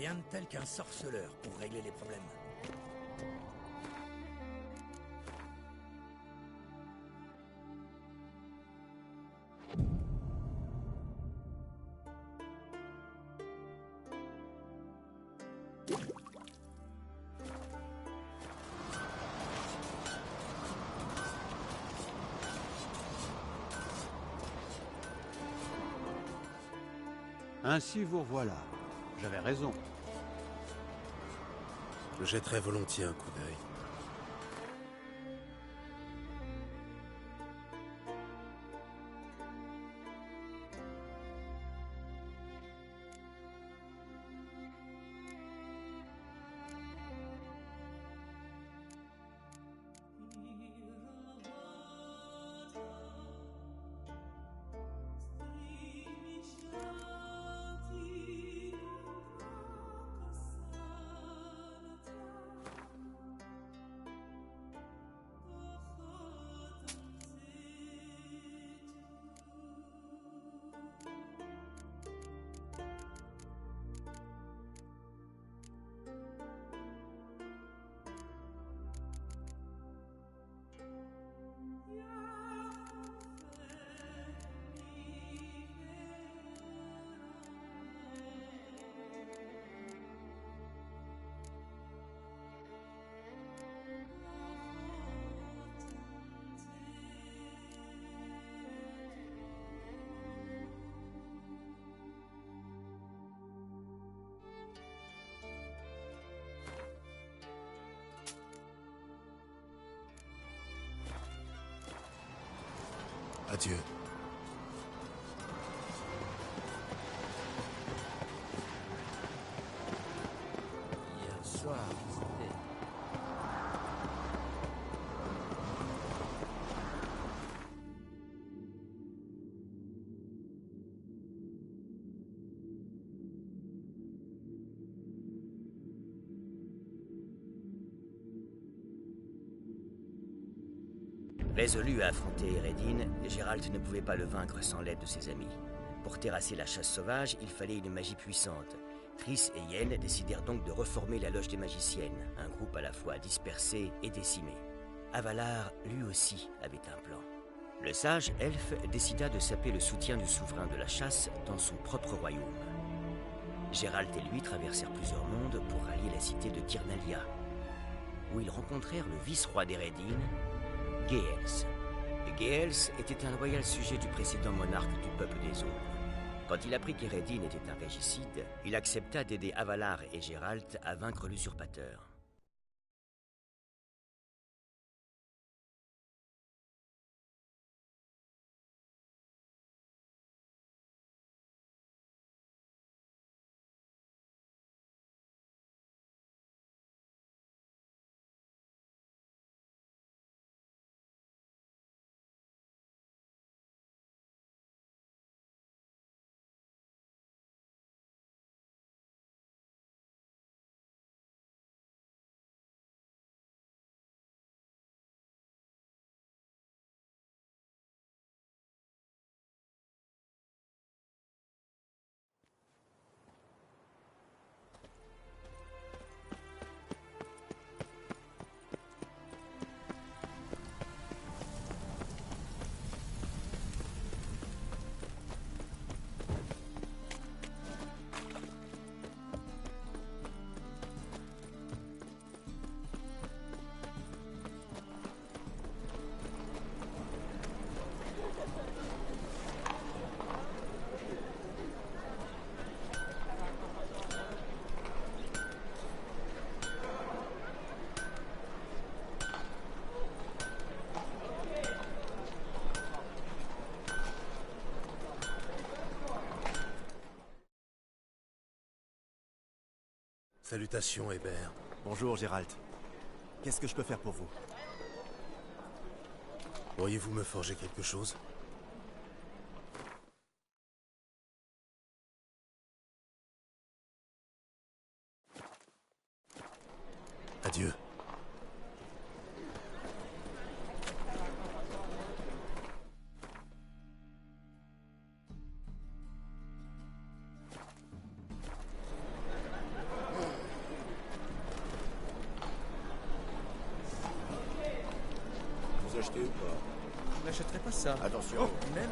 Rien de tel qu'un sorceleur pour régler les problèmes. Ainsi vous revoilà. J'avais raison. Je jetterai volontiers un coup d'œil. Adieu. Hier soir, c'était... Résolu à affronter Eredin, Geralt ne pouvait pas le vaincre sans l'aide de ses amis. Pour terrasser la chasse sauvage, il fallait une magie puissante. Triss et Yen décidèrent donc de reformer la Loge des Magiciennes, un groupe à la fois dispersé et décimé. Avalar, lui aussi, avait un plan. Le sage elfe décida de saper le soutien du souverain de la chasse dans son propre royaume. Geralt et lui traversèrent plusieurs mondes pour rallier la cité de Tirnalia, où ils rencontrèrent le vice-roi d'Eredin, Geels. Geels était un loyal sujet du précédent monarque du peuple des Ombres. Quand il apprit qu'Eredin était un régicide, il accepta d'aider Avalar et Geralt à vaincre l'usurpateur. Salutations, Hébert. Bonjour, Geralt. Qu'est-ce que je peux faire pour vous? Pourriez-vous me forger quelque chose? Adieu. n'achèterai pas ça. Attention. Même.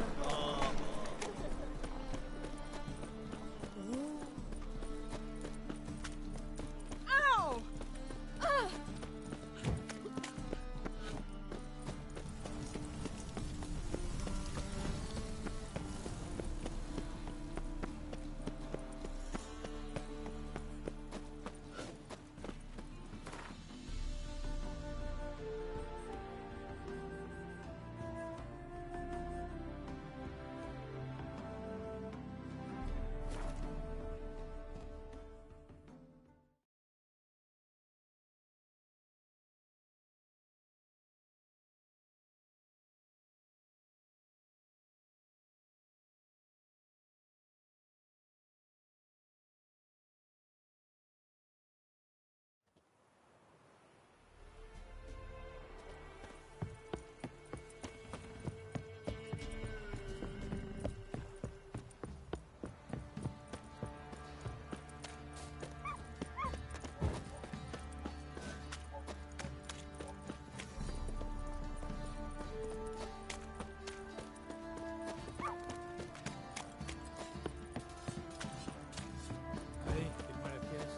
Allez, fais-moi la pièce.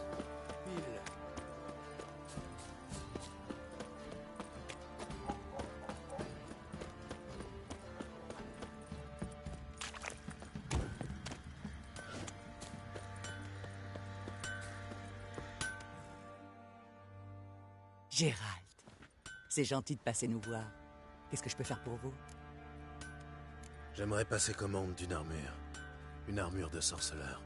Pile. Gérald, c'est gentil de passer nous voir. Qu'est-ce que je peux faire pour vous? J'aimerais passer commande d'une armure. Une armure de sorceleur.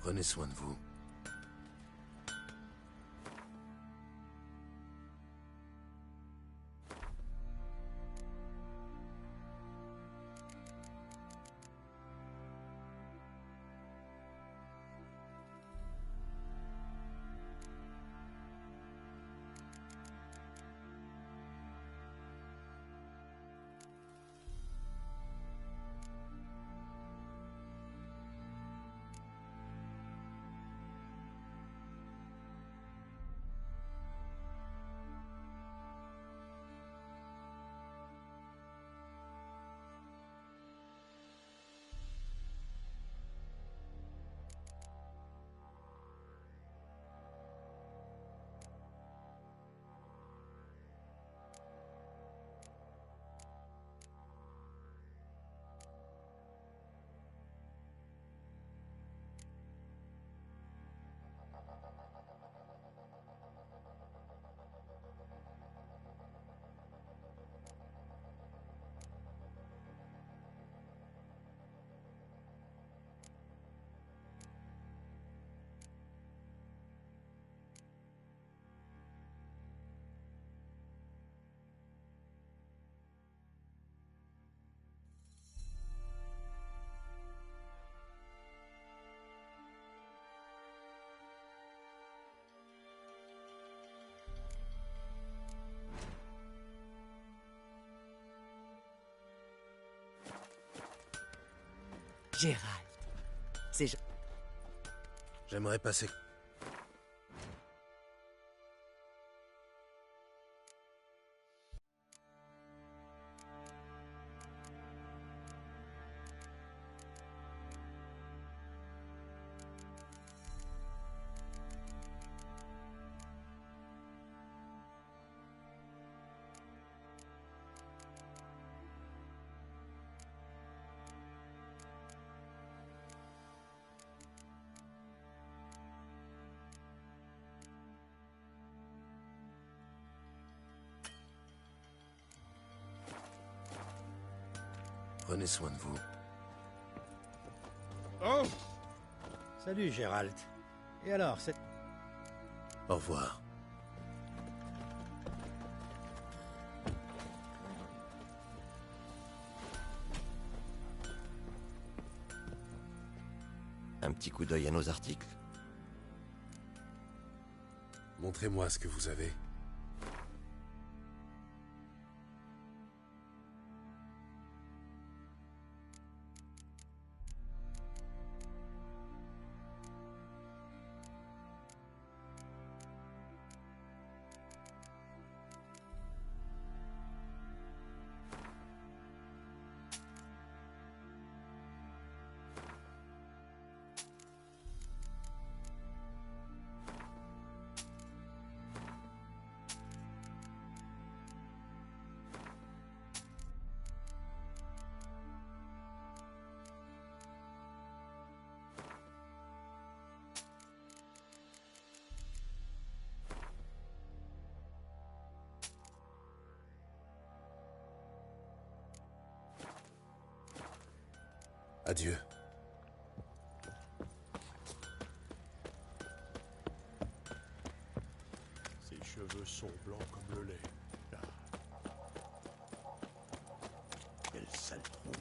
Prenez soin de vous. Gérald. C'est... J'aimerais passer... Prenez soin de vous. Oh! Salut, Gérald. Et alors, c'est... Au revoir. Un petit coup d'œil à nos articles. Montrez-moi ce que vous avez. Adieu. Ses cheveux sont blancs comme le lait. Ah. Quelle sale tronche.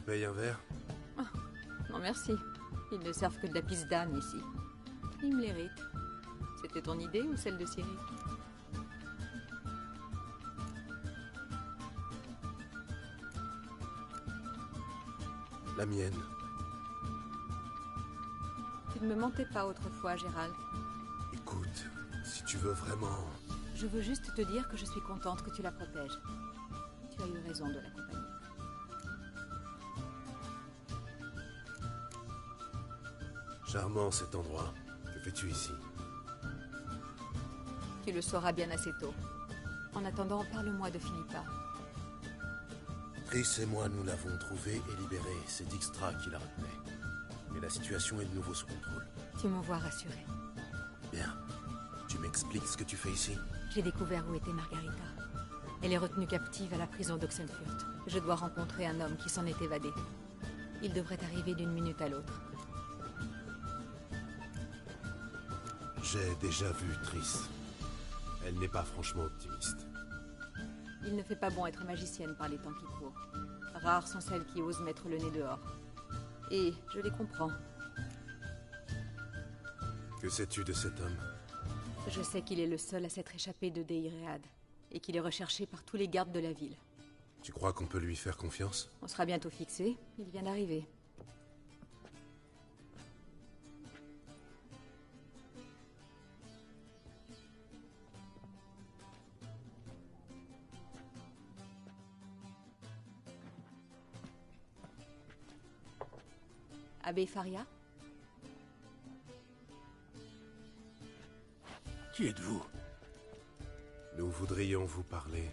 paye un verre? Non merci. Ils ne servent que de la pisse d'âne ici. Ils me l'héritent. C'était ton idée ou celle de Ciri? La mienne. Tu ne me mentais pas autrefois, Gérald. Écoute, si tu veux vraiment... Je veux juste te dire que je suis contente que tu la protèges. Tu as eu raison de l'accompagner. Charmant cet endroit. Que fais-tu ici? Tu le sauras bien assez tôt. En attendant, parle-moi de Philippa. Triss et moi, nous l'avons trouvée et libérée. C'est Dijkstra qui la retenait. Mais la situation est de nouveau sous contrôle. Tu me vois rassurée. Bien. Tu m'expliques ce que tu fais ici? J'ai découvert où était Margarita. Elle est retenue captive à la prison d'Oxenfurt. Je dois rencontrer un homme qui s'en est évadé. Il devrait arriver d'une minute à l'autre. J'ai déjà vu Triss. Elle n'est pas franchement optimiste. Il ne fait pas bon être magicienne par les temps qui courent. Rares sont celles qui osent mettre le nez dehors. Et je les comprends. Que sais-tu de cet homme? Je sais qu'il est le seul à s'être échappé de Deiread, et qu'il est recherché par tous les gardes de la ville. Tu crois qu'on peut lui faire confiance? On sera bientôt fixé, il vient d'arriver. Abbé Faria? Qui êtes-vous? Nous voudrions vous parler.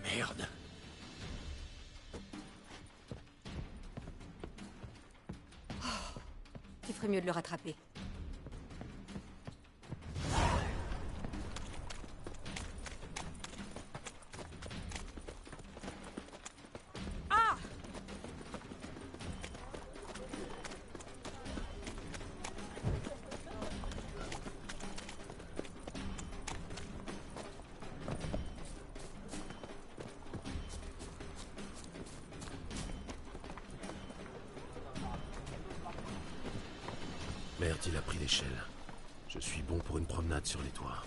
Merde. Tu ferais mieux de le rattraper. Merde, il a pris l'échelle. Je suis bon pour une promenade sur les toits.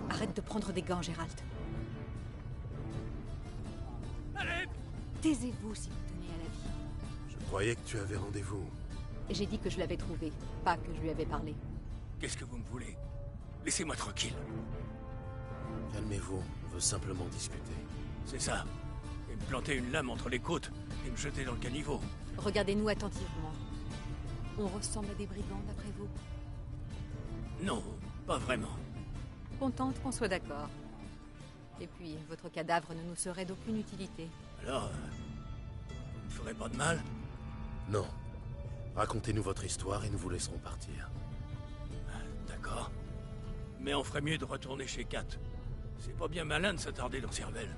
Arrête de prendre des gants, Gérald. Allez! Taisez-vous si vous tenez à la vie. Je croyais que tu avais rendez-vous. Et j'ai dit que je l'avais trouvé, pas que je lui avais parlé. Qu'est-ce que vous me voulez? Laissez-moi tranquille. Calmez-vous, on veut simplement discuter. C'est ça. Et me planter une lame entre les côtes et me jeter dans le caniveau. Regardez-nous attentivement. On ressemble à des brigands, d'après vous? Non, pas vraiment. Contente qu'on soit d'accord. Et puis, votre cadavre ne nous serait d'aucune utilité. Alors, vous ne ferez pas de mal? Non. Racontez-nous votre histoire et nous vous laisserons partir. D'accord. Mais on ferait mieux de retourner chez Kat. C'est pas bien malin de s'attarder dans Cervelle.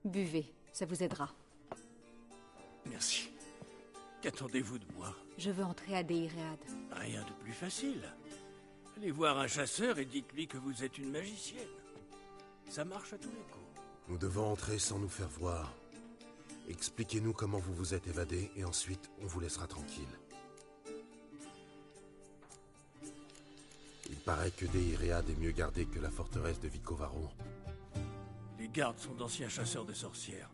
Buvez, ça vous aidera. Merci. Qu'attendez-vous de moi? Je veux entrer à Deiread. Rien de plus facile. Allez voir un chasseur et dites-lui que vous êtes une magicienne. Ça marche à tous les coups. Nous devons entrer sans nous faire voir. Expliquez-nous comment vous vous êtes évadé et ensuite on vous laissera tranquille. Il paraît que Deiread est mieux gardée que la forteresse de Vicovaro. Les gardes sont d'anciens chasseurs de sorcières.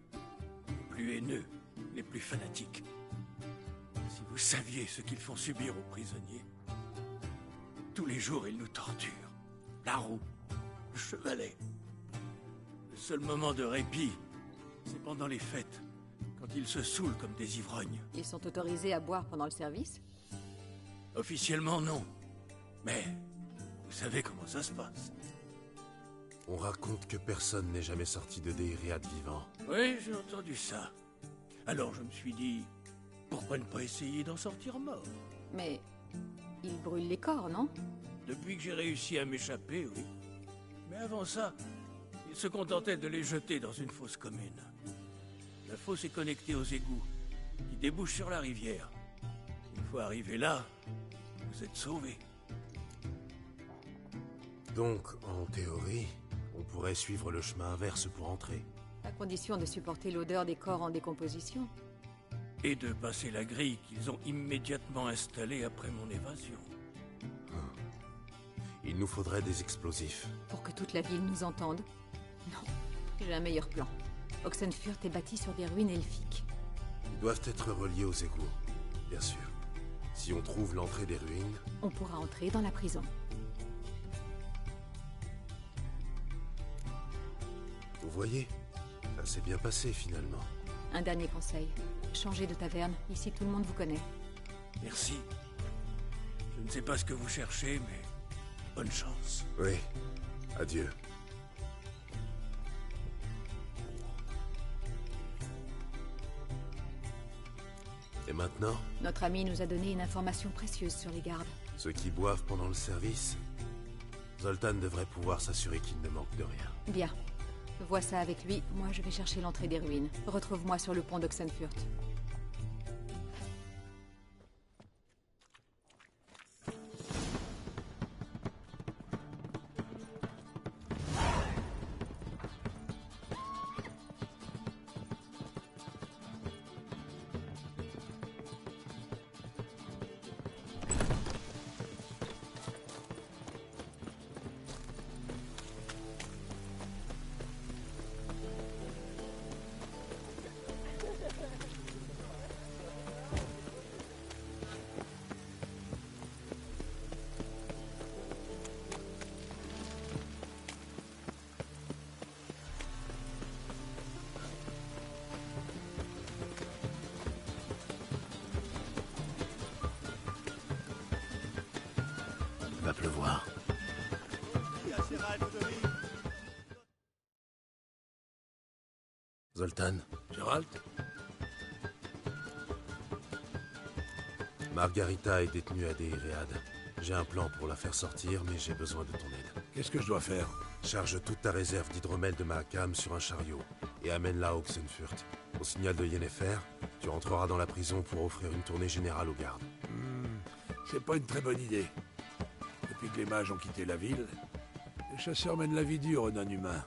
Les plus haineux, les plus fanatiques. Si vous saviez ce qu'ils font subir aux prisonniers. Tous les jours, ils nous torturent. La roue, le chevalet. Le seul moment de répit, c'est pendant les fêtes, quand ils se saoulent comme des ivrognes. Ils sont autorisés à boire pendant le service? Officiellement, non. Mais vous savez comment ça se passe. On raconte que personne n'est jamais sorti de Déiriade vivant. Oui, j'ai entendu ça. Alors je me suis dit, pourquoi ne pas essayer d'en sortir mort? Mais... ils brûlent les corps, non? Depuis que j'ai réussi à m'échapper, oui. Mais avant ça, ils se contentaient de les jeter dans une fosse commune. La fosse est connectée aux égouts, qui débouchent sur la rivière. Une fois arrivé là, vous êtes sauvés. Donc, en théorie, on pourrait suivre le chemin inverse pour entrer. À condition de supporter l'odeur des corps en décomposition. Et de passer la grille qu'ils ont immédiatement installée après mon évasion. Il nous faudrait des explosifs. Pour que toute la ville nous entende? Non, j'ai un meilleur plan. Oxenfurt est bâti sur des ruines elfiques. Ils doivent être reliés aux égouts, bien sûr. Si on trouve l'entrée des ruines... On pourra entrer dans la prison. Vous voyez, ça s'est bien passé finalement. Un dernier conseil. Changez de taverne. Ici, tout le monde vous connaît. Merci. Je ne sais pas ce que vous cherchez, mais bonne chance. Oui, adieu. Et maintenant, Notre ami nous a donné une information précieuse sur les gardes. ceux qui boivent pendant le service, Zoltan devrait pouvoir s'assurer qu'il ne manque de rien. Bien. Vois ça avec lui. Moi, je vais chercher l'entrée des ruines. Retrouve-moi sur le pont d'Oxenfurt. Il va pleuvoir. Zoltan, Geralt? Margarita est détenue à Déiriade. J'ai un plan pour la faire sortir, mais j'ai besoin de ton aide. Qu'est-ce que je dois faire? Charge toute ta réserve d'hydromel de Mahakam sur un chariot et amène-la à Oxenfurt. Au signal de Yennefer, tu rentreras dans la prison pour offrir une tournée générale aux gardes. C'est pas une très bonne idée. Depuis que les mages ont quitté la ville, les chasseurs mènent la vie dure aux non-humains.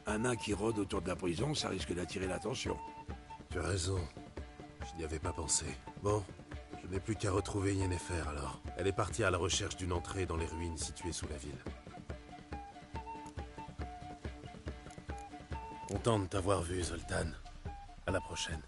Un nain qui rôde autour de la prison, ça risque d'attirer l'attention. Tu as raison. Je n'y avais pas pensé. Bon, je n'ai plus qu'à retrouver Yennefer alors. Elle est partie à la recherche d'une entrée dans les ruines situées sous la ville. Content de t'avoir vu, Zoltan. À la prochaine.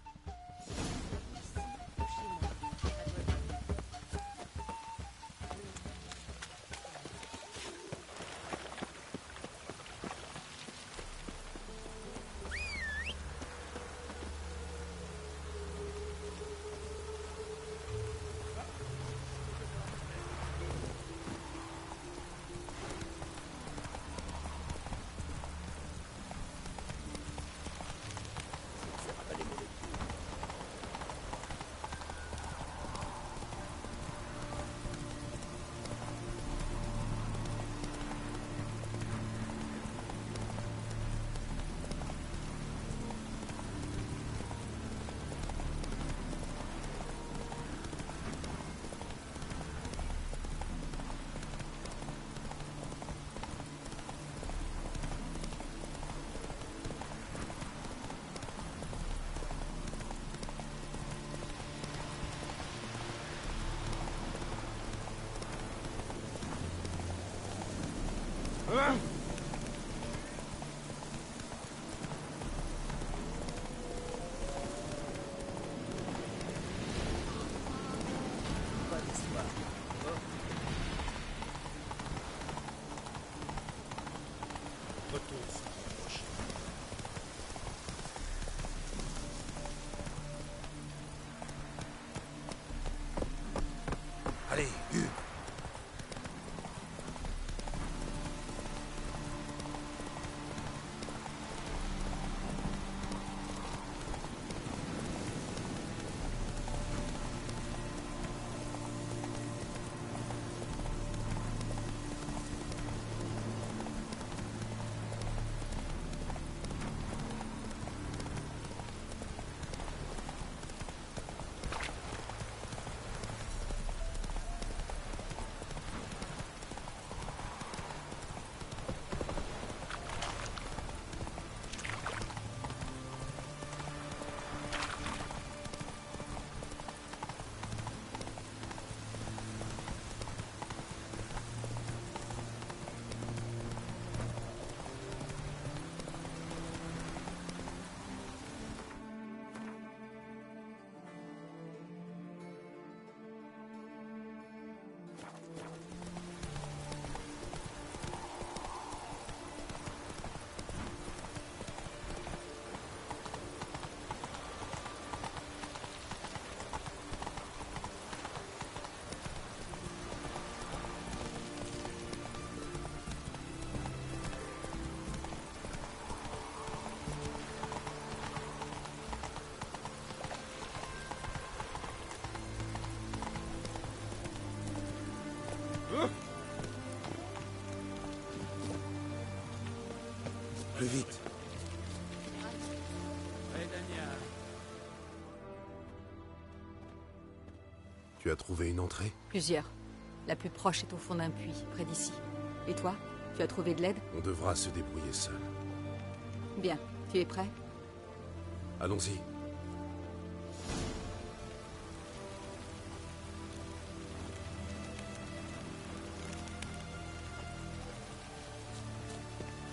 Retourne samedi prochain. Allez, Hugues. Plus vite. Tu as trouvé une entrée? Plusieurs. La plus proche est au fond d'un puits, près d'ici. Et toi? Tu as trouvé de l'aide? On devra se débrouiller seul. Bien. Tu es prêt? Allons-y.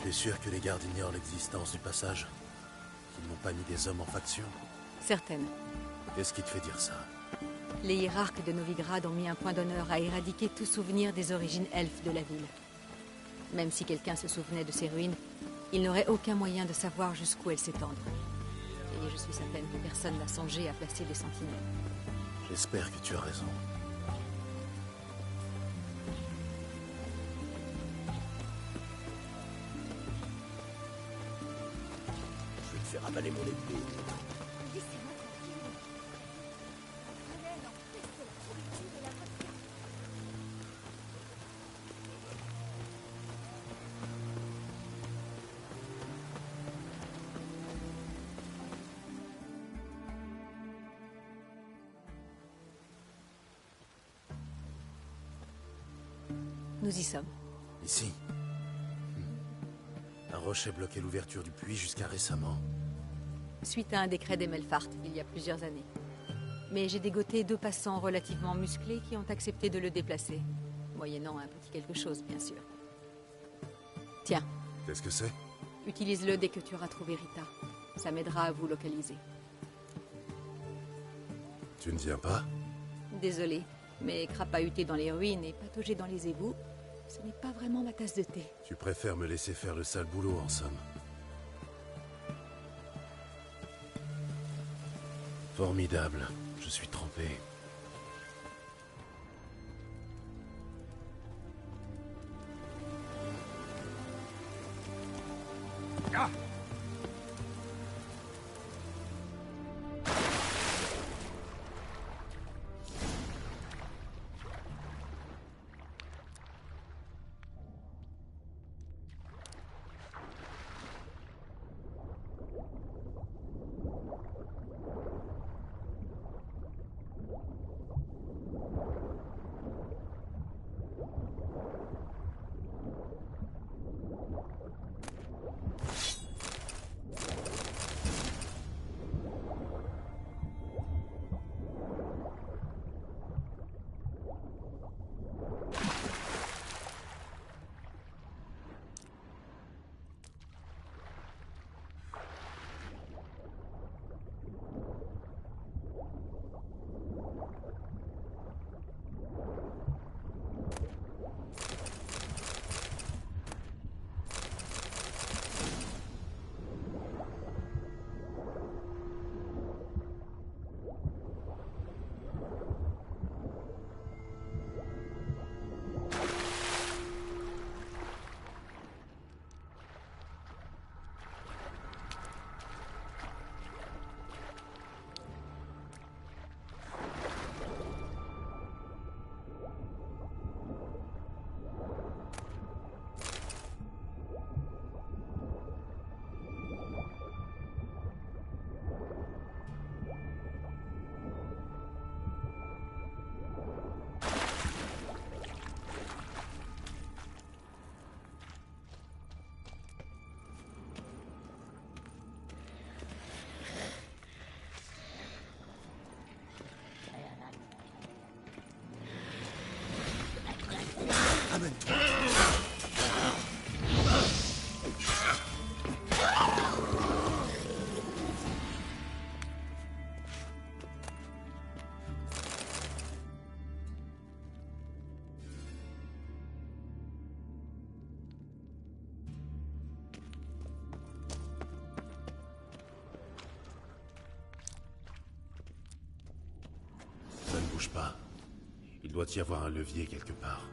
Tu es sûr que les gardes ignorent l'existence du passage? Qu'ils n'ont pas mis des hommes en faction? Certaine. Qu'est-ce qui te fait dire ça? Les hiérarques de Novigrad ont mis un point d'honneur à éradiquer tout souvenir des origines elfes de la ville. Même si quelqu'un se souvenait de ces ruines, il n'aurait aucun moyen de savoir jusqu'où elles s'étendent. Et je suis certaine que personne n'a songé à placer des sentinelles. J'espère que tu as raison. Je vais te faire avaler mon épée. Nous y sommes. Ici. Un rocher bloquait l'ouverture du puits jusqu'à récemment. Suite à un décret des Melfart, il y a plusieurs années. Mais j'ai dégoté 2 passants relativement musclés qui ont accepté de le déplacer. Moyennant un petit quelque chose, bien sûr. Tiens, Qu'est-ce que c'est? utilise-le dès que tu auras trouvé Rita. Ça m'aidera à vous localiser. Tu ne viens pas? Désolé, mais crapahuter dans les ruines et patauger dans les égouts, ce n'est pas vraiment ma tasse de thé. Tu préfères me laisser faire le sale boulot, en somme. Formidable. Je suis trempé. pas. Il doit y avoir un levier quelque part.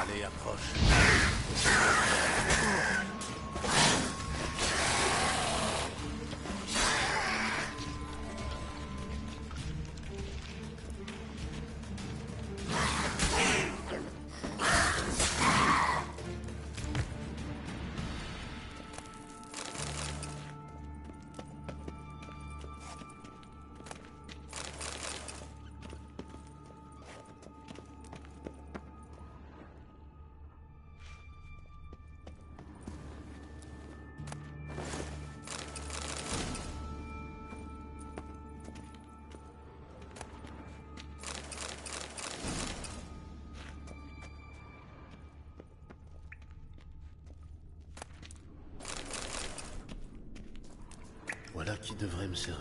Allez, approche. Voilà qui devrait me servir.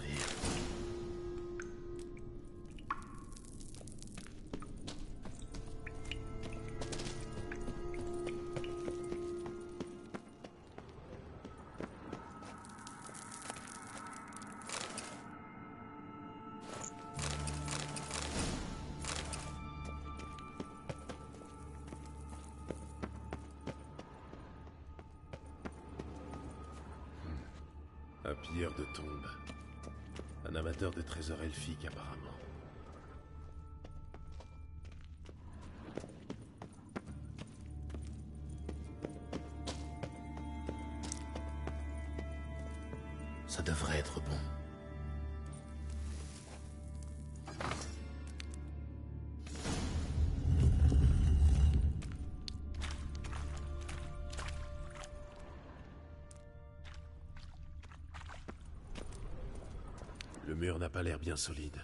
Un pilleur de tombes. Un amateur de trésors elfiques, apparemment. Ça devrait être bon. Le mur n'a pas l'air bien solide.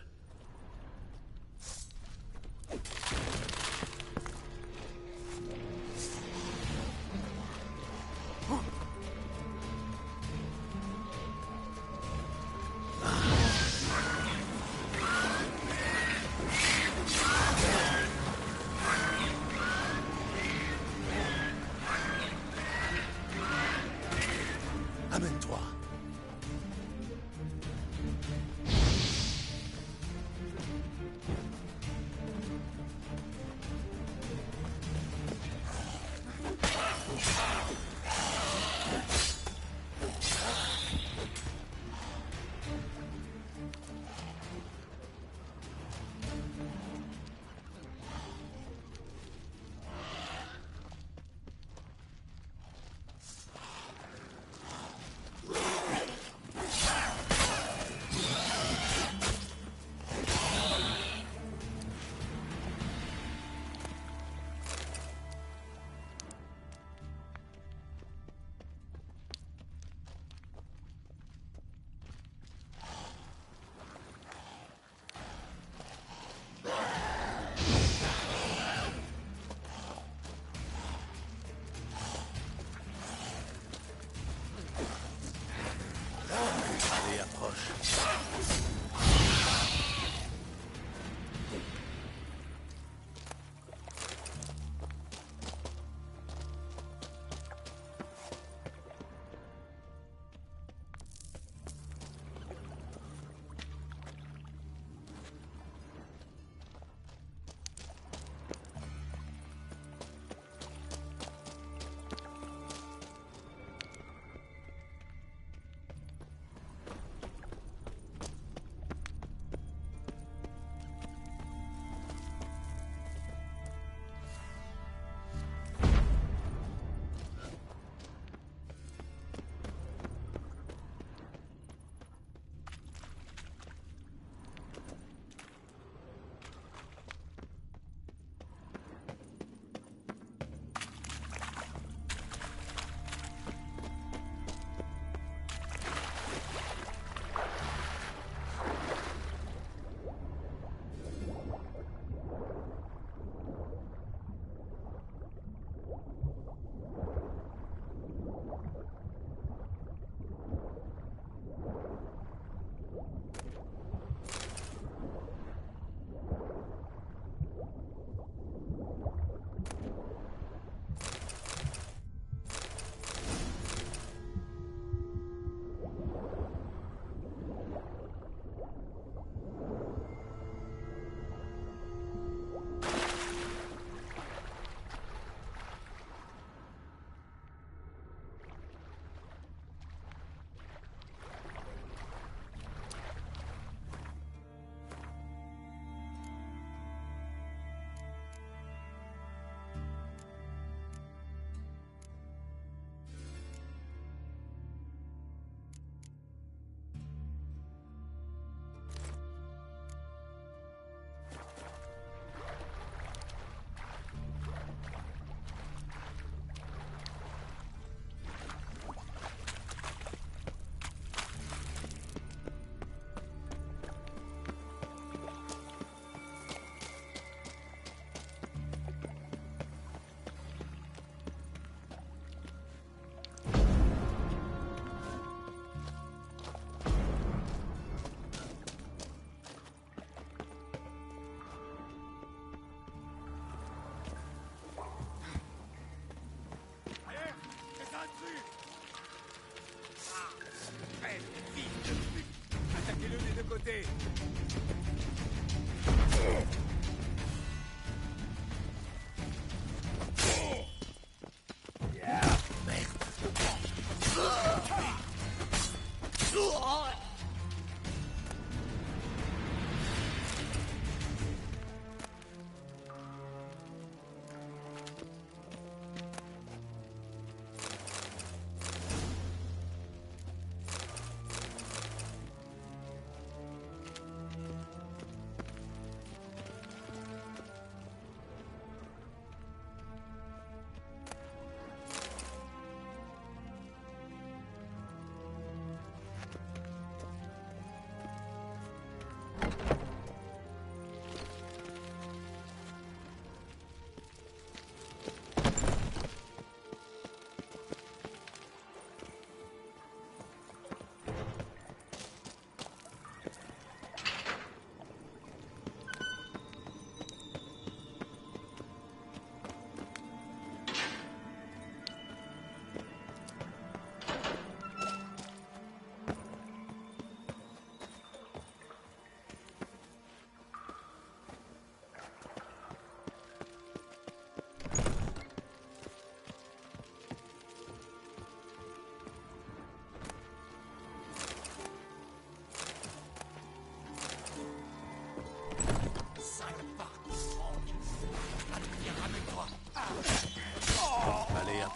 Amène-toi.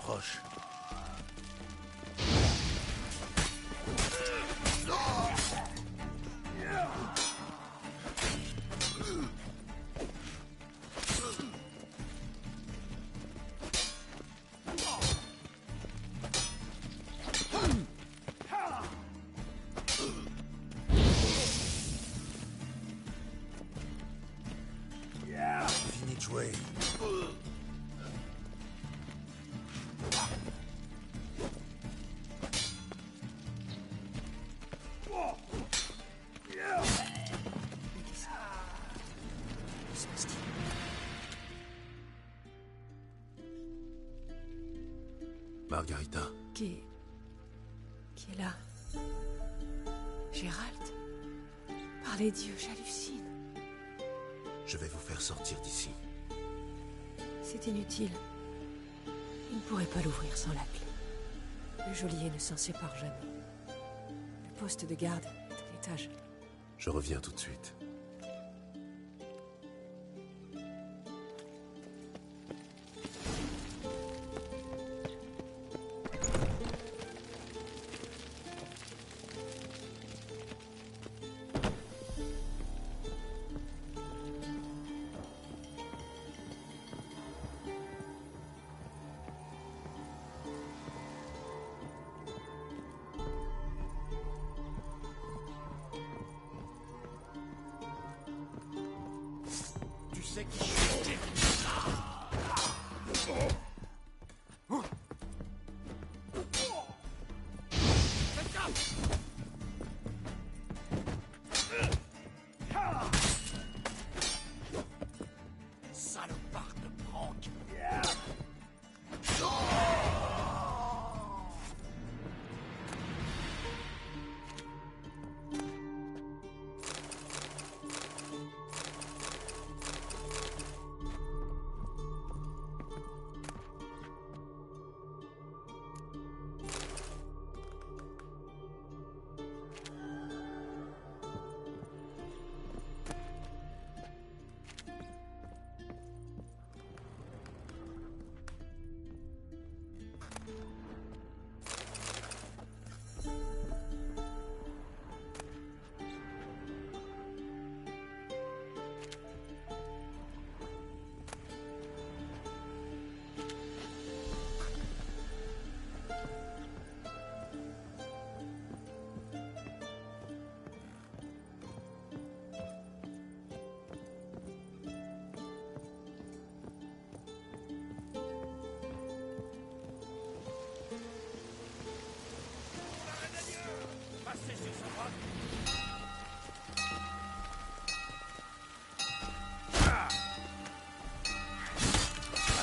approche. Fini de jouer. Margarita. Qui est là? Gérald? Par les dieux, j'hallucine. Je vais vous faire sortir d'ici. C'est inutile. Il ne pourrait pas l'ouvrir sans la clé. Le geôlier ne s'en sépare jamais. Le poste de garde est à l'étage. Je reviens tout de suite.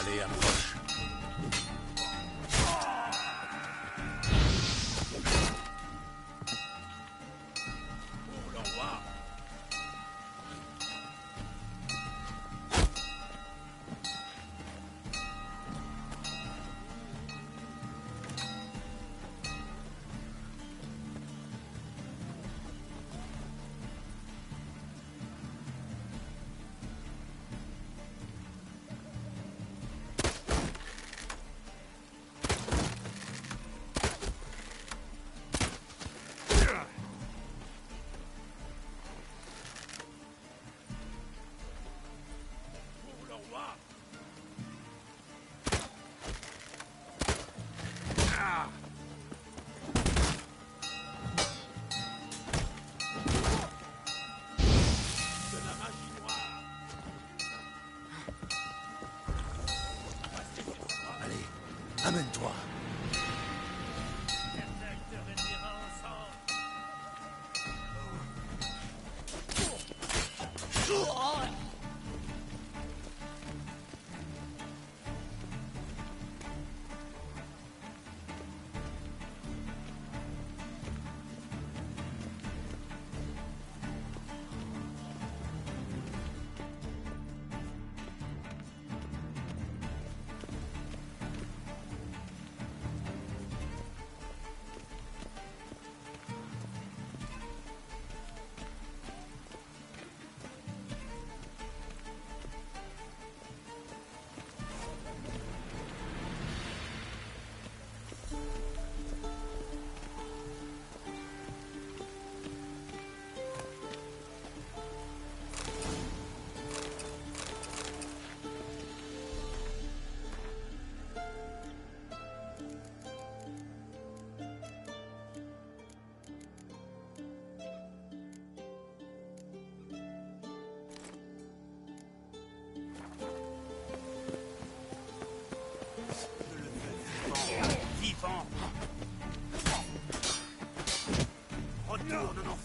Allez, approche. Pour le roi. Amène-toi.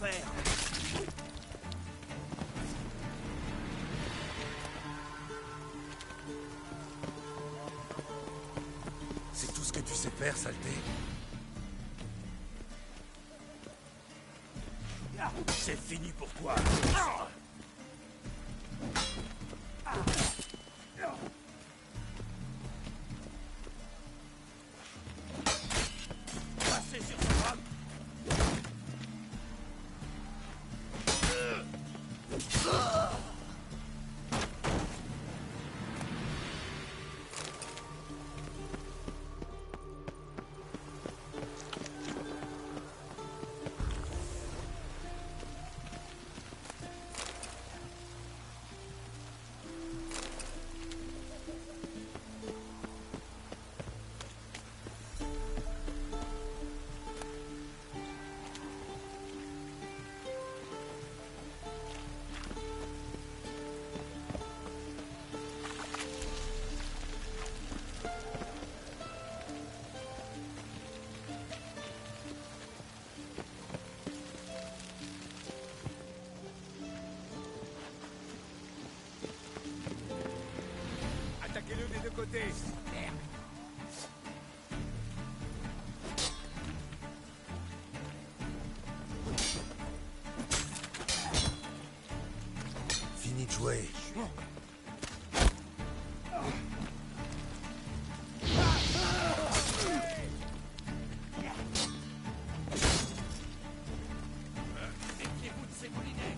faire. C'est tout ce que tu sais faire, saleté? C'est fini pour toi. Passez sur ce drame. Attaquez-le des deux côtés. Merde. Fini de jouer. Méfiez-vous de ces moulinets.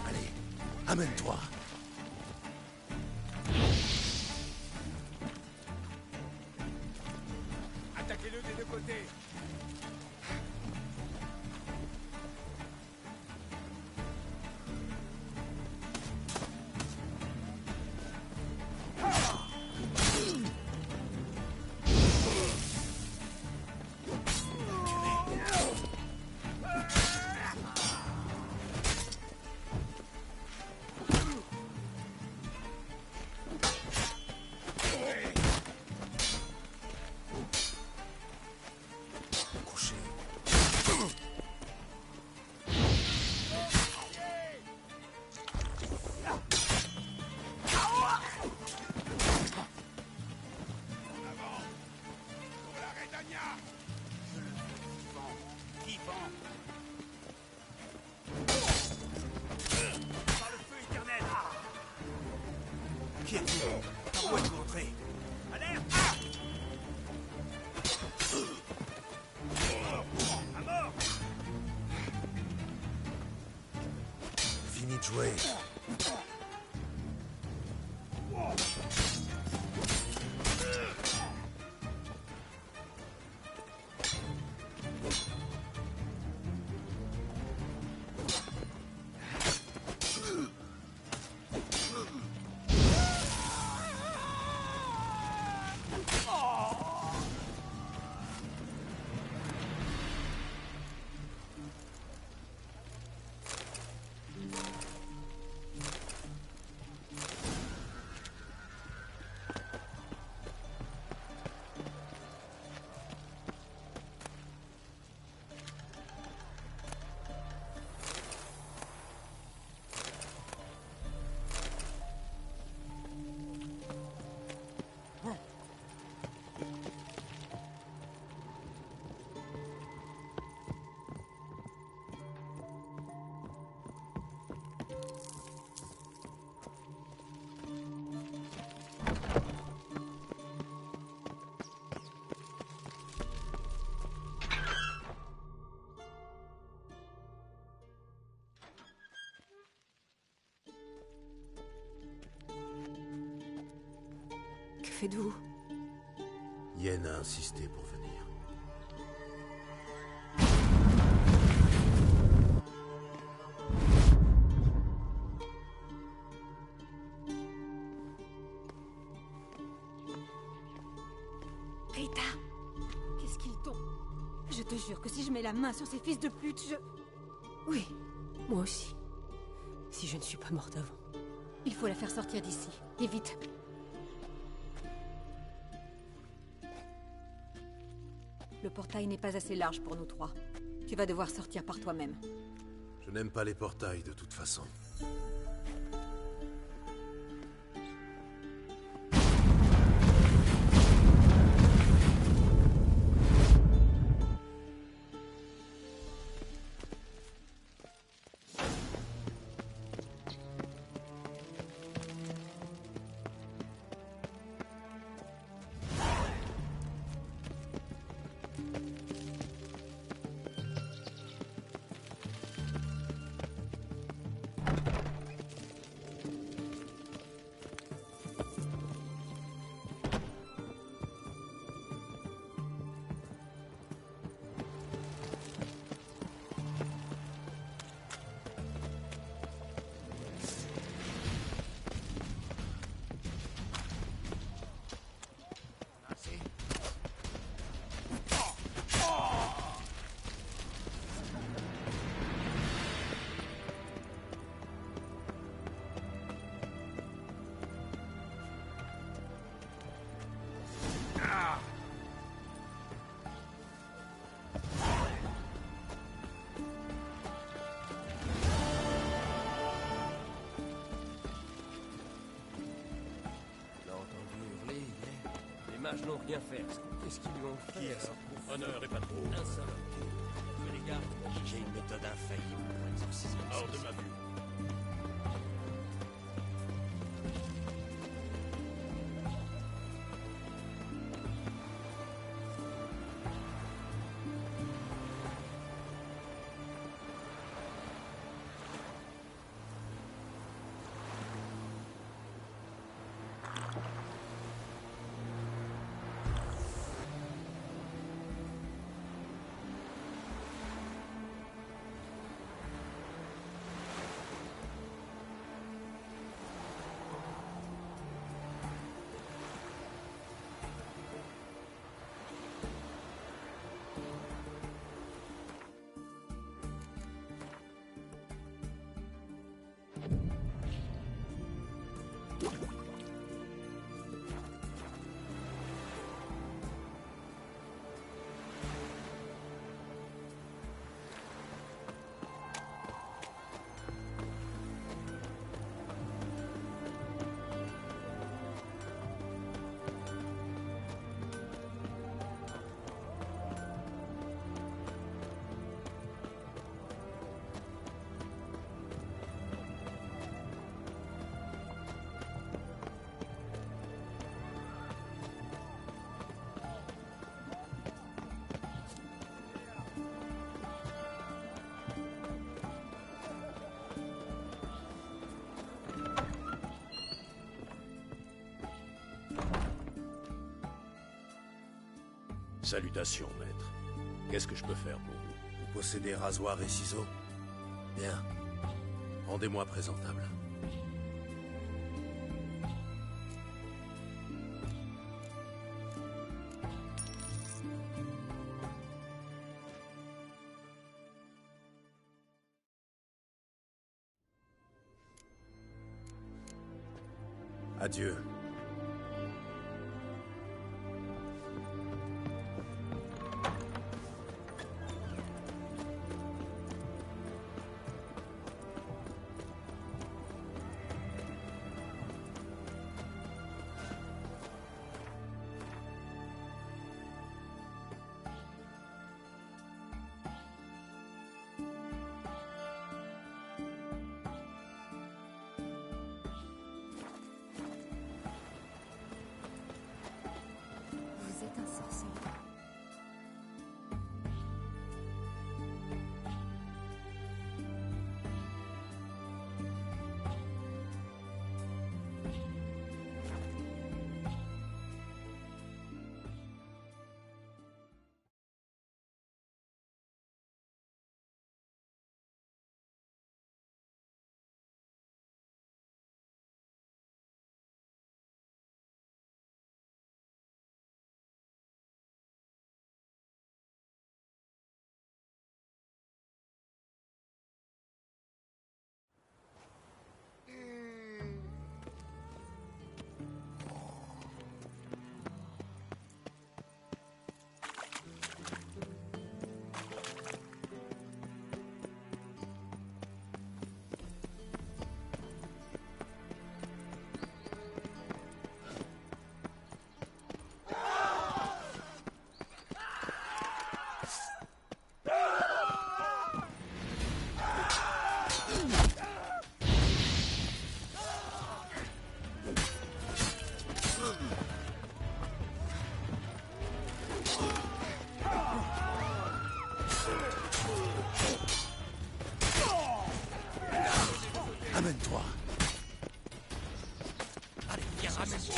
Allez, amène-toi. Attaquez-le des deux côtés. jouer. Que faites-vous? Yen a insisté pour venir. Rita! Qu'est-ce qu'ils t'ont? Je te jure que si je mets la main sur ces fils de pute, Oui, moi aussi. Si je ne suis pas morte avant. Il faut la faire sortir d'ici. Et vite. Le portail n'est pas assez large pour nous trois. Tu vas devoir sortir par toi-même. Je n'aime pas les portails de toute façon. mages n'ont rien fait. Qu'est-ce qu'ils lui ont fait? Qui est ça? Honneur et pas trop. Insolent. Que les gardes m'ont dit que j'ai une méthode infaillible pour exorciser le Hors de ma vue. Salutations, maître. Qu'est-ce que je peux faire pour vous? Vous possédez rasoir et ciseaux? Bien. Rendez-moi présentable. Adieu. Vous êtes un sorcier. Amène-toi. Allez, viens, ramène-toi.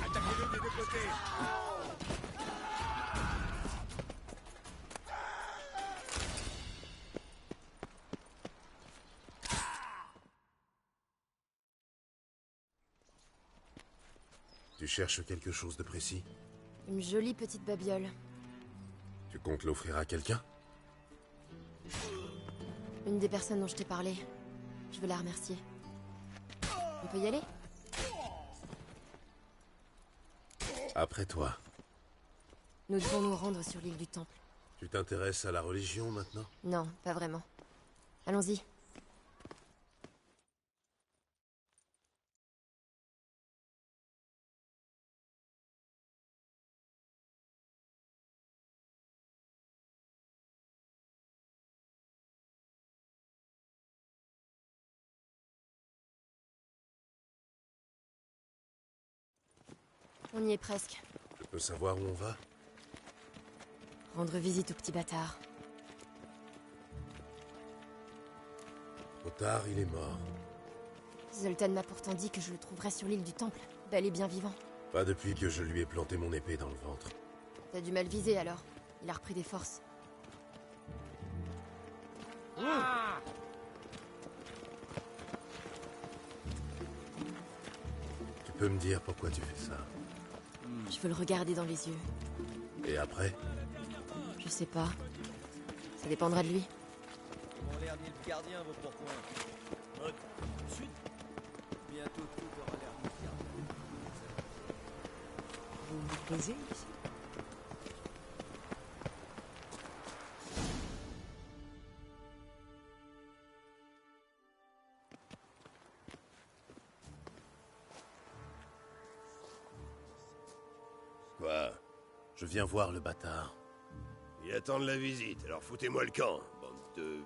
Attaquez-le des deux côtés. Tu cherches quelque chose de précis? Une jolie petite babiole. Tu comptes l'offrir à quelqu'un? Une des personnes dont je t'ai parlé. Je veux la remercier. On peut y aller? Après toi. Nous devons nous rendre sur l'île du Temple. Tu t'intéresses à la religion maintenant? Non, pas vraiment. Allons-y. On y est presque. Je peux savoir où on va? Rendre visite au petit bâtard. Trop tard, il est mort. Zoltan m'a pourtant dit que je le trouverais sur l'île du Temple, bel et bien vivant. Pas depuis que je lui ai planté mon épée dans le ventre. T'as du mal visé alors. Il a repris des forces. Tu peux me dire pourquoi tu fais ça? Je veux le regarder dans les yeux. Et après? Je sais pas. Ça dépendra de lui. Comment l'air dit le gardien, vos pourpoints? Tout de suite. Bientôt tout aura l'air dit le gardien. Vous vous plaisez ici? Quoi? Je viens voir le bâtard. Il attend de la visite, alors foutez-moi le camp, bande de...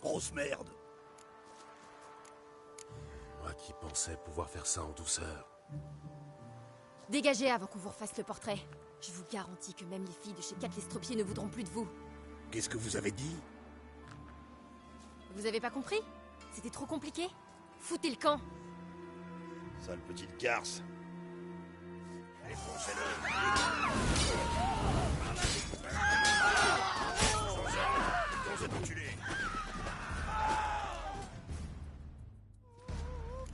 grosse merde. Moi qui pensais pouvoir faire ça en douceur. Dégagez avant qu'on vous refasse le portrait. Je vous garantis que même les filles de chez Cat l'Estropié ne voudront plus de vous. Qu'est-ce que vous avez dit? Vous avez pas compris? C'était trop compliqué? Foutez le camp! Sale petite garce. Défoncez-le. Sans enculé.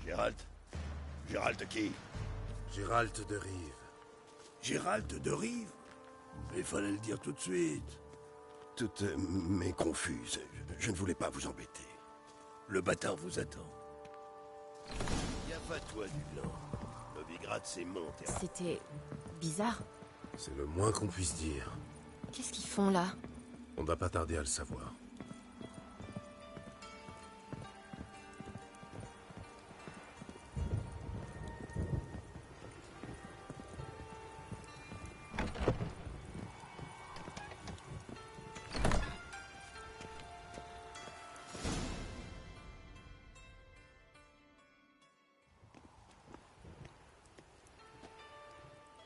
Gérald? Gérald qui? Gérald de Rive. Gérald de Rive? Il fallait le dire tout de suite. Toutes m'est confuse. Je ne voulais pas vous embêter. Le bâtard vous attend. Gaffe à toi, Dublan. Novigrad, c'est mon terrain. C'était... bizarre. C'est le moins qu'on puisse dire. Qu'est-ce qu'ils font là? On ne va pas tarder à le savoir.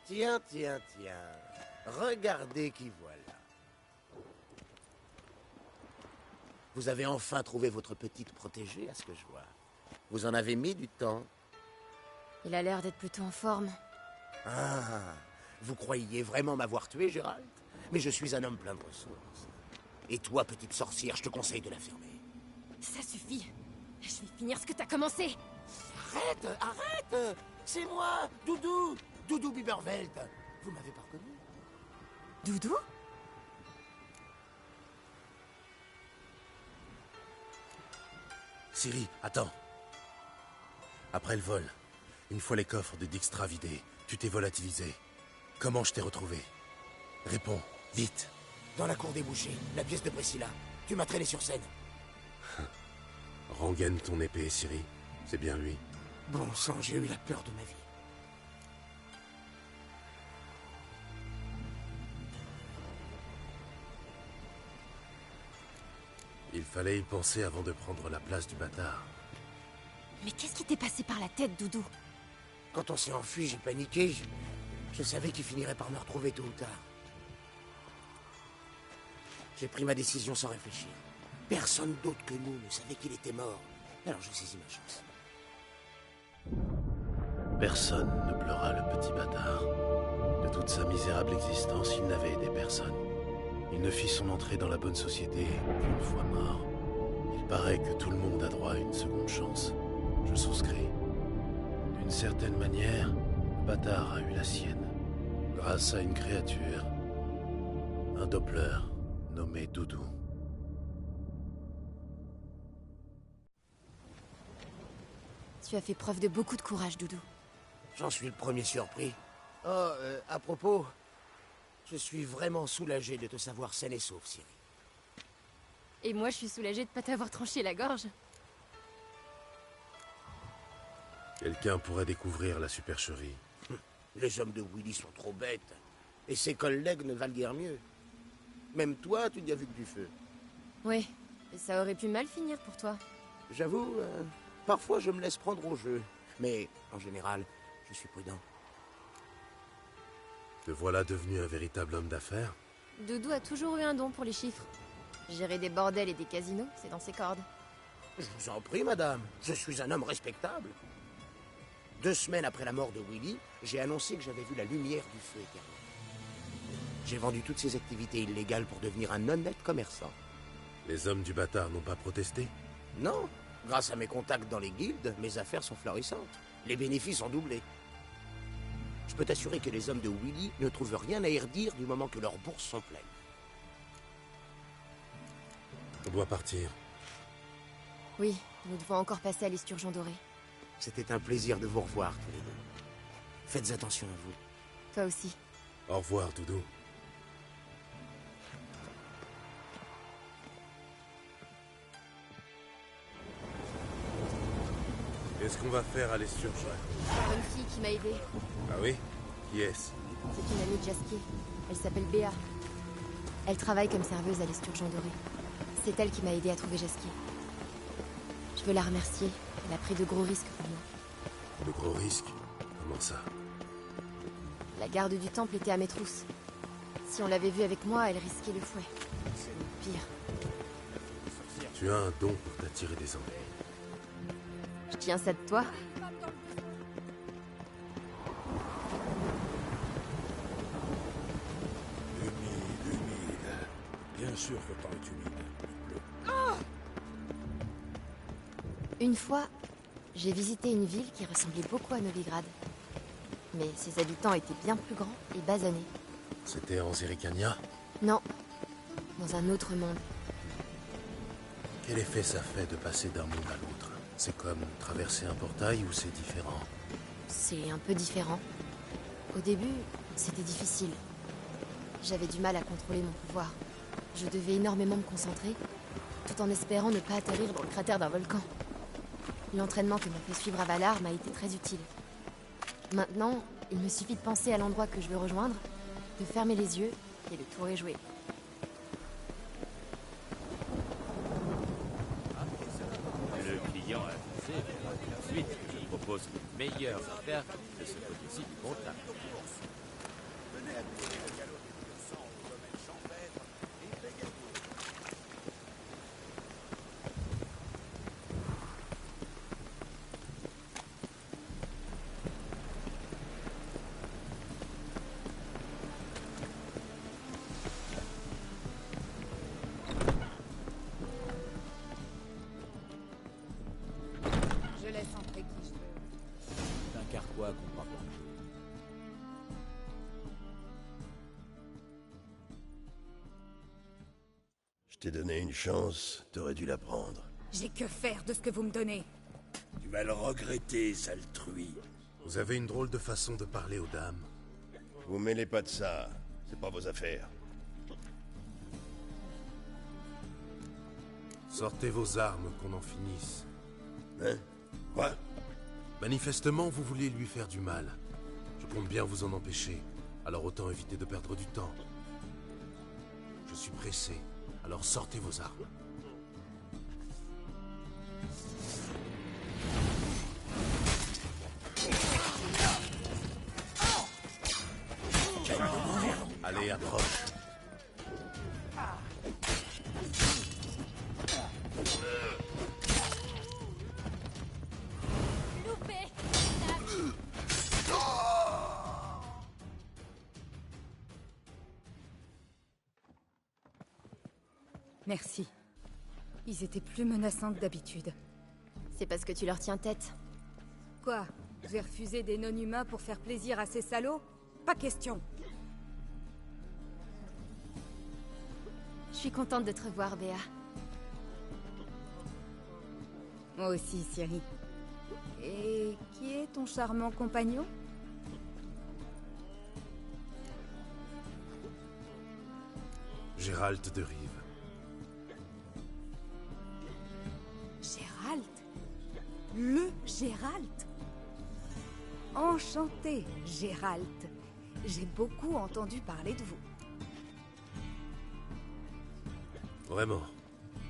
Tiens, tiens, tiens. Regardez qui voilà. Vous avez enfin trouvé votre petite protégée, à ce que je vois. Vous en avez mis du temps. Il a l'air d'être plutôt en forme. Ah, vous croyiez vraiment m'avoir tué, Gérald? Mais je suis un homme plein de ressources. Et toi, petite sorcière, je te conseille de la fermer. Ça suffit. Je vais finir ce que t'as commencé. Arrête, arrête! C'est moi, Doudou! Doudou Biberveld. Vous m'avez pas reconnu? Doudou? Ciri, attends. Après le vol, une fois les coffres de Dijkstra vidés, tu t'es volatilisé. Comment je t'ai retrouvé? Réponds, vite. Dans la cour des bouchers, la pièce de Priscilla. Tu m'as traîné sur scène. Rengaine ton épée, Ciri. C'est bien lui. Bon sang, j'ai eu la peur de ma vie. Il fallait y penser avant de prendre la place du bâtard. Mais qu'est-ce qui t'est passé par la tête, Doudou? Quand on s'est enfui, j'ai paniqué. Je savais qu'il finirait par me retrouver tôt ou tard. J'ai pris ma décision sans réfléchir. Personne d'autre que nous ne savait qu'il était mort. Alors j'ai saisi ma chance. Personne ne pleura le petit bâtard. De toute sa misérable existence, il n'avait aidé personne. Il ne fit son entrée dans la bonne société qu'une fois mort. Il paraît que tout le monde a droit à une seconde chance. Je souscris. D'une certaine manière, le bâtard a eu la sienne. Grâce à une créature. Un Doppler nommé Doudou. Tu as fait preuve de beaucoup de courage, Doudou. J'en suis le premier surpris. Oh, à propos, je suis vraiment soulagé de te savoir saine et sauve, Ciri. Et moi, je suis soulagée de pas t'avoir tranché la gorge. Quelqu'un pourrait découvrir la supercherie. Les hommes de Willy sont trop bêtes. Et ses collègues ne valent guère mieux. Même toi, tu n'y as vu que du feu. Oui, et ça aurait pu mal finir pour toi. J'avoue, parfois je me laisse prendre au jeu. Mais, en général, je suis prudent. Te voilà devenu un véritable homme d'affaires? Doudou a toujours eu un don pour les chiffres. Gérer des bordels et des casinos, c'est dans ses cordes. Je vous en prie, madame. Je suis un homme respectable. 2 semaines après la mort de Willy, j'ai annoncé que j'avais vu la lumière du feu éternel. J'ai vendu toutes ces activités illégales pour devenir un honnête commerçant. Les hommes du bâtard n'ont pas protesté? Non. Grâce à mes contacts dans les guildes, mes affaires sont florissantes. Les bénéfices ont doublé. Je peux t'assurer que les hommes de Willy ne trouvent rien à y redire du moment que leurs bourses sont pleines. On doit partir. Oui, nous devons encore passer à l'esturgeon doré. C'était un plaisir de vous revoir tous les deux. Faites attention à vous. Toi aussi. Au revoir, Doudou. Qu'est-ce qu'on va faire à l'esturgeon? Une fille qui m'a aidée. Ah oui? Qui est-ce? C'est une amie de Jaskier. Elle s'appelle Béa. Elle travaille comme serveuse à l'esturgeon doré. C'est elle qui m'a aidée à trouver Jaskier. Je veux la remercier. Elle a pris de gros risques pour moi. De gros risques? Comment ça? La garde du temple était à mes trousses. Si on l'avait vue avec moi, elle risquait le fouet. Pire. Tu as un don pour t'attirer des ennuis. Je tiens ça de toi. Humide. Bien sûr que le temps est humide. Il pleut. Une fois, j'ai visité une ville qui ressemblait beaucoup à Novigrad. Mais ses habitants étaient bien plus grands et basanés. C'était en Zerikania? Non, dans un autre monde. Quel effet ça fait de passer d'un monde à l'autre? C'est comme traverser un portail ou c'est différent? C'est un peu différent. Au début, c'était difficile. J'avais du mal à contrôler mon pouvoir. Je devais énormément me concentrer, tout en espérant ne pas atterrir dans le cratère d'un volcan. L'entraînement que m'a fait suivre à Valar m'a été très utile. Maintenant, il me suffit de penser à l'endroit que je veux rejoindre, de fermer les yeux et le tour est joué. Le client a avisé tout de suite que je propose les meilleures affaires de ce côté-ci du contact. Je laisse entrer qui je veux. C'est un carquois qu'on comprend pas. Je t'ai donné une chance, t'aurais dû la prendre. J'ai que faire de ce que vous me donnez. Tu vas le regretter, sale truie. Vous avez une drôle de façon de parler aux dames. Vous mêlez pas de ça, c'est pas vos affaires. Sortez vos armes, qu'on en finisse. Hein? Quoi? Manifestement, vous vouliez lui faire du mal. Je compte bien vous en empêcher, alors autant éviter de perdre du temps. Je suis pressé, alors sortez vos armes. Allez, approche. Merci. Ils étaient plus menaçants que d'habitude. C'est parce que tu leur tiens tête. Quoi? J'ai refusé des non-humains pour faire plaisir à ces salauds? Pas question. Je suis contente de te revoir, Béa. Moi aussi, Ciri. Et qui est ton charmant compagnon? Gérald de Rive. Gérald? Le Gérald? Enchanté, Gérald. J'ai beaucoup entendu parler de vous. Vraiment.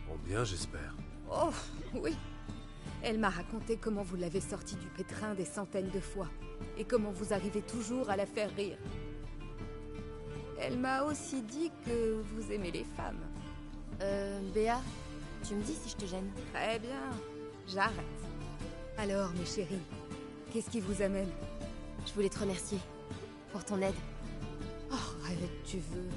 Bon, bien, j'espère. Oh, oui. Elle m'a raconté comment vous l'avez sortie du pétrin des centaines de fois, et comment vous arrivez toujours à la faire rire. Elle m'a aussi dit que vous aimez les femmes. Béa, tu me dis si je te gêne? Très bien, j'arrête. Alors, mes chéris, qu'est-ce qui vous amène? Je voulais te remercier pour ton aide. Oh, arrête, tu veux.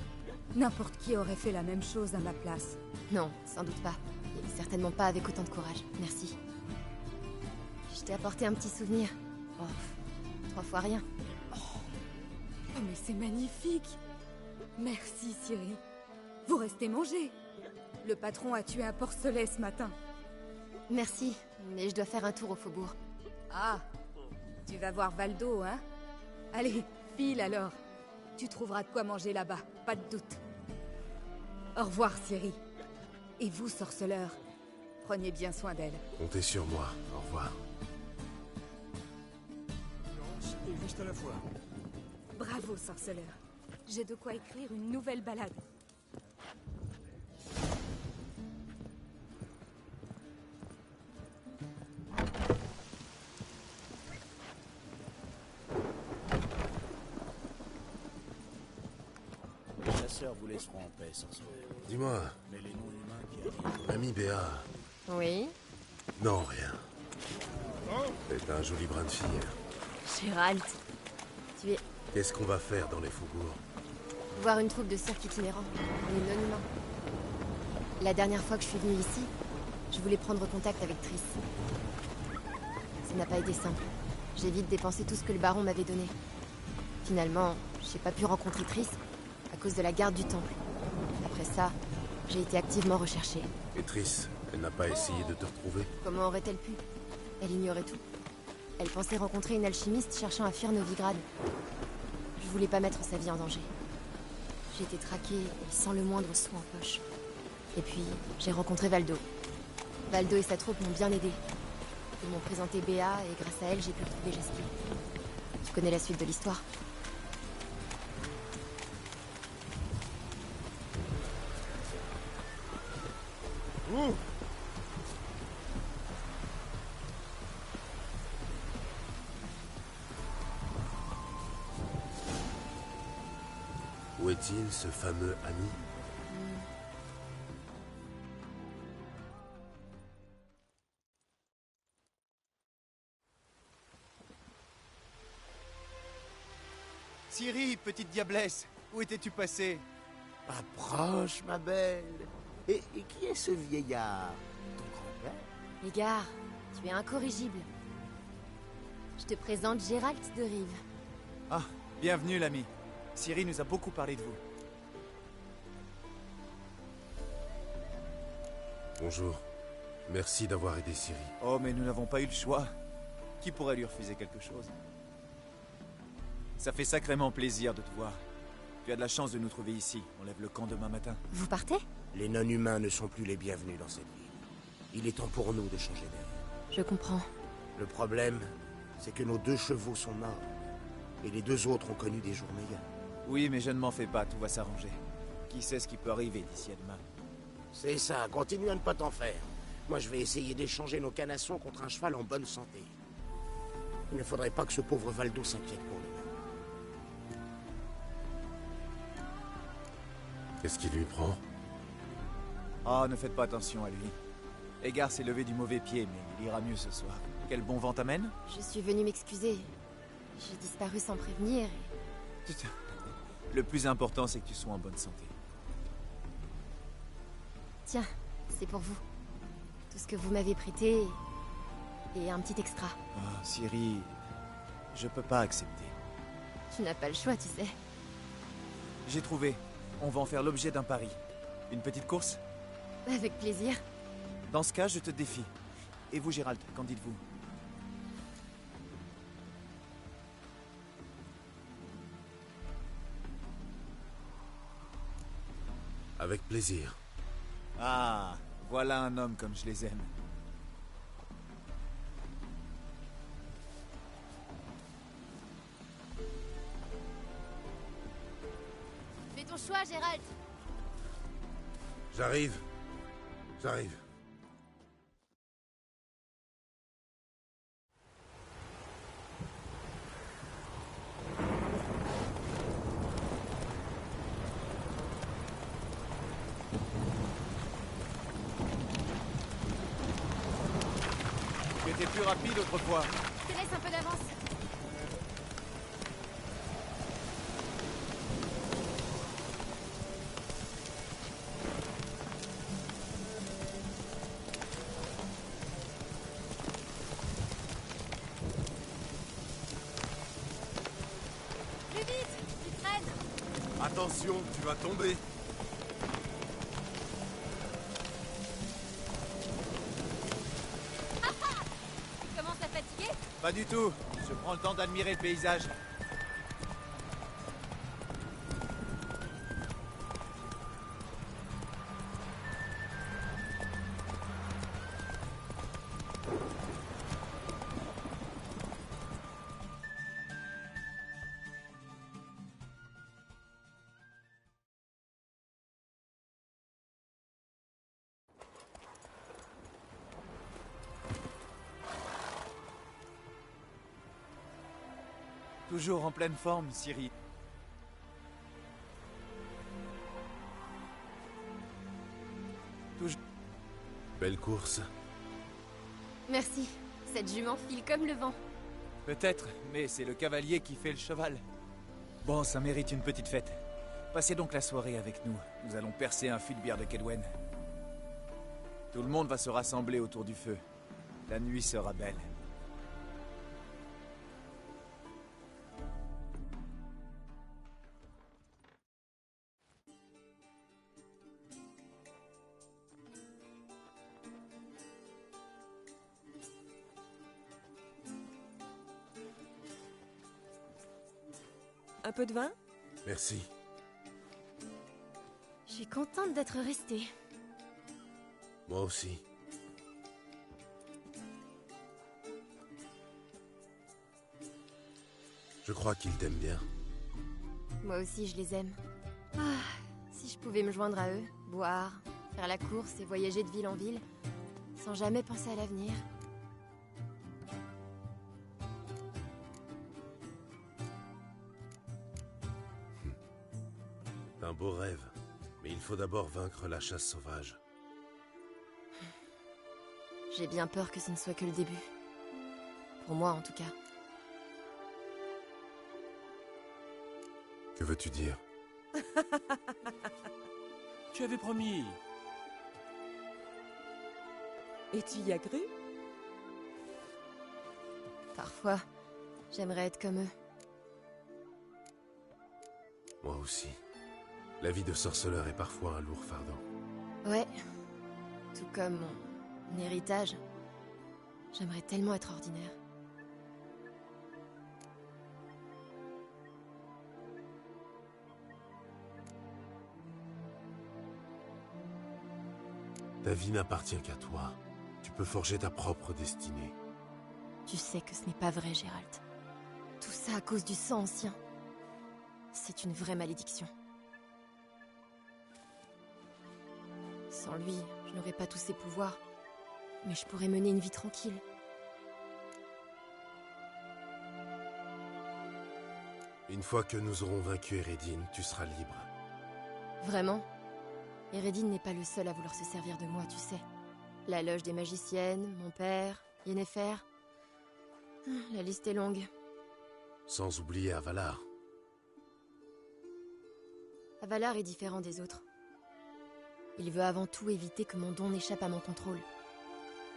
N'importe qui aurait fait la même chose à ma place. Non, sans doute pas. Et certainement pas avec autant de courage. Merci. Je t'ai apporté un petit souvenir. Oh, 3 fois rien. Oh, mais c'est magnifique. Merci, Ciri. Vous restez manger. Le patron a tué un porcelet ce matin. Merci, mais je dois faire un tour au faubourg. Ah, tu vas voir Valdo, hein? Allez, file alors. Tu trouveras de quoi manger là-bas, pas de doute. Au revoir, Ciri. Et vous, sorceleur, prenez bien soin d'elle. Comptez sur moi. Au revoir. C'était juste à la fois. Bravo, sorceleur. J'ai de quoi écrire une nouvelle ballade. Les chasseurs vous laisseront en paix, sorceleur. Dis-moi. Mais les non-humains qui Ami Béa. Oui? Non, rien. C'est un joli brin de fille. Gérald, tu es... Qu'est-ce qu'on va faire dans les faubourgs? Voir une troupe de cirque itinérants, les non-humains. La dernière fois que je suis venue ici, je voulais prendre contact avec Triss. Ça n'a pas été simple. J'ai vite dépensé tout ce que le baron m'avait donné. Finalement, j'ai pas pu rencontrer Triss à cause de la garde du temple. Après ça, j'ai été activement recherchée. Et Triss, elle n'a pas essayé de te retrouver? Comment aurait-elle pu? Elle ignorait tout. Elle pensait rencontrer une alchimiste cherchant à fuir Novigrad. Je voulais pas mettre sa vie en danger. J'ai été traquée et sans le moindre sou en poche. Et puis, j'ai rencontré Valdo. Valdo et sa troupe m'ont bien aidé. Ils m'ont présenté Béa et grâce à elle, j'ai pu retrouver Jasper. Tu connais la suite de l'histoire? Où est-il, ce fameux ami? Ciri, petite diablesse, où étais-tu passée? Approche, ma belle. Et qui est ce vieillard? Ton grand-père? Égard, tu es incorrigible. Je te présente Gérald de Rive. Ah, bienvenue l'ami. Ciri nous a beaucoup parlé de vous. Bonjour. Merci d'avoir aidé Ciri. Oh, mais nous n'avons pas eu le choix. Qui pourrait lui refuser quelque chose? Ça fait sacrément plaisir de te voir. Tu as de la chance de nous trouver ici. On lève le camp demain matin. Vous partez? Les non-humains ne sont plus les bienvenus dans cette ville. Il est temps pour nous de changer d'air. Je comprends. Le problème, c'est que nos 2 chevaux sont morts. Et les 2 autres ont connu des jours meilleurs. Oui, mais je ne m'en fais pas, tout va s'arranger. Qui sait ce qui peut arriver d'ici à demain? C'est ça, continue à ne pas t'en faire. Moi, je vais essayer d'échanger nos canassons contre un cheval en bonne santé. Il ne faudrait pas que ce pauvre Valdo s'inquiète pour lui. Qu'est-ce qui lui prend? Ah, ne faites pas attention à lui. Égard s'est levé du mauvais pied, mais il ira mieux ce soir. Quel bon vent t'amène? Je suis venue m'excuser. J'ai disparu sans prévenir et... Le plus important, c'est que tu sois en bonne santé. Tiens, c'est pour vous. Tout ce que vous m'avez prêté... et un petit extra. Ah, Ciri... Je peux pas accepter. Tu n'as pas le choix, tu sais. J'ai trouvé. On va en faire l'objet d'un pari. Une petite course? Avec plaisir. Dans ce cas, je te défie. Et vous, Gérald, qu'en dites-vous? Avec plaisir. Ah, voilà un homme comme je les aime. Fais ton choix, Gérald. J'arrive. J'arrive. Tu étais plus rapide autrefois. Je te laisse un peu d'avance. Plus vite, tu traînes. Attention, tu vas tomber. Tu commences à fatiguer? Pas du tout. Je prends le temps d'admirer le paysage. Toujours en pleine forme, Ciri. Belle course. Merci. Cette jument file comme le vent. Peut-être, mais c'est le cavalier qui fait le cheval. Bon, ça mérite une petite fête. Passez donc la soirée avec nous. Nous allons percer un fût de bière de Kedwen. Tout le monde va se rassembler autour du feu. La nuit sera belle. Un peu de vin? Merci. Je suis contente d'être restée. Moi aussi. Je crois qu'ils t'aiment bien. Moi aussi, je les aime. Ah, si je pouvais me joindre à eux, boire, faire la course et voyager de ville en ville, sans jamais penser à l'avenir. Un beau rêve, mais il faut d'abord vaincre la chasse sauvage. J'ai bien peur que ce ne soit que le début. Pour moi, en tout cas. Que veux-tu dire? Tu avais promis. Et tu y as cru? Parfois, j'aimerais être comme eux. Moi aussi. La vie de sorceleur est parfois un lourd fardeau. Ouais. Tout comme mon héritage. J'aimerais tellement être ordinaire. Ta vie n'appartient qu'à toi. Tu peux forger ta propre destinée. Tu sais que ce n'est pas vrai, Gérald. Tout ça à cause du sang ancien. C'est une vraie malédiction. Sans lui, je n'aurais pas tous ses pouvoirs. Mais je pourrais mener une vie tranquille. Une fois que nous aurons vaincu Eredin, tu seras libre. Vraiment? Eredin n'est pas le seul à vouloir se servir de moi, tu sais. La loge des magiciennes, mon père, Yennefer... La liste est longue. Sans oublier Avalar. Avalar est différent des autres. Il veut avant tout éviter que mon don n'échappe à mon contrôle.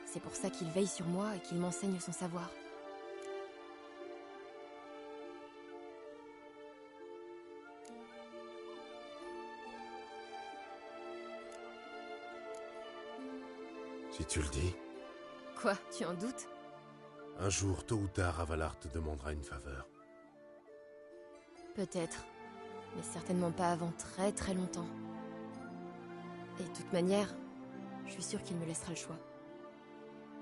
C'est pour ça qu'il veille sur moi et qu'il m'enseigne son savoir. Si tu le dis. Quoi, tu en doutes? Un jour, tôt ou tard, Avalar te demandera une faveur. Peut-être. Mais certainement pas avant très très longtemps. Et de toute manière, je suis sûre qu'il me laissera le choix.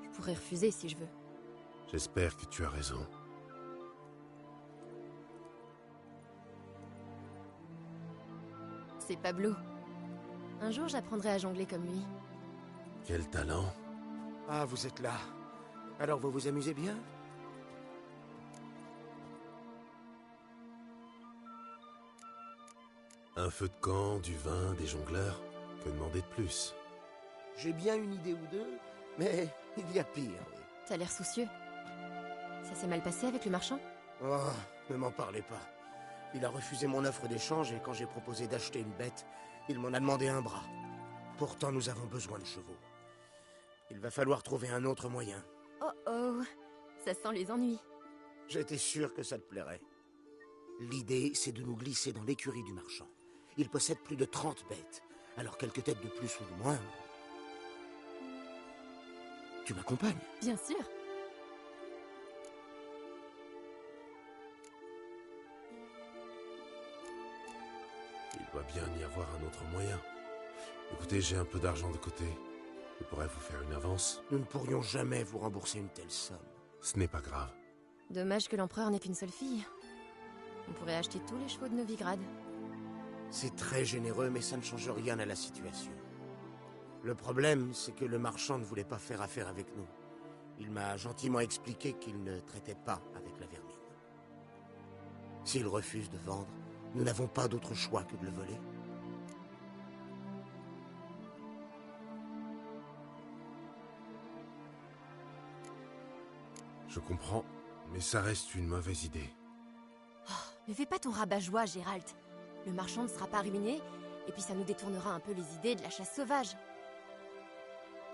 Je pourrais refuser si je veux. J'espère que tu as raison. C'est Pablo. Un jour, j'apprendrai à jongler comme lui. Quel talent. Ah, vous êtes là. Alors vous vous amusez bien? Un feu de camp, du vin, des jongleurs. Que demander de plus? J'ai bien une idée ou deux, mais il y a pire, oui. T'as l'air soucieux. Ça s'est mal passé avec le marchand? Oh, ne m'en parlez pas. Il a refusé mon offre d'échange et quand j'ai proposé d'acheter une bête, il m'en a demandé un bras. Pourtant, nous avons besoin de chevaux. Il va falloir trouver un autre moyen. Oh oh, ça sent les ennuis. J'étais sûr que ça te plairait. L'idée, c'est de nous glisser dans l'écurie du marchand. Il possède plus de 30 bêtes, alors quelques têtes de plus ou de moins... Tu m'accompagnes? Bien sûr. Il doit bien y avoir un autre moyen. Écoutez, j'ai un peu d'argent de côté. Je pourrais vous faire une avance. Nous ne pourrions jamais vous rembourser une telle somme. Ce n'est pas grave. Dommage que l'empereur n'ait qu'une seule fille. On pourrait acheter tous les chevaux de Novigrad. C'est très généreux, mais ça ne change rien à la situation. Le problème, c'est que le marchand ne voulait pas faire affaire avec nous. Il m'a gentiment expliqué qu'il ne traitait pas avec la vermine. S'il refuse de vendre, nous n'avons pas d'autre choix que de le voler. Je comprends, mais ça reste une mauvaise idée. Ne fais pas ton rabat-joie, Gérald. Le marchand ne sera pas ruiné, et puis ça nous détournera un peu les idées de la chasse sauvage.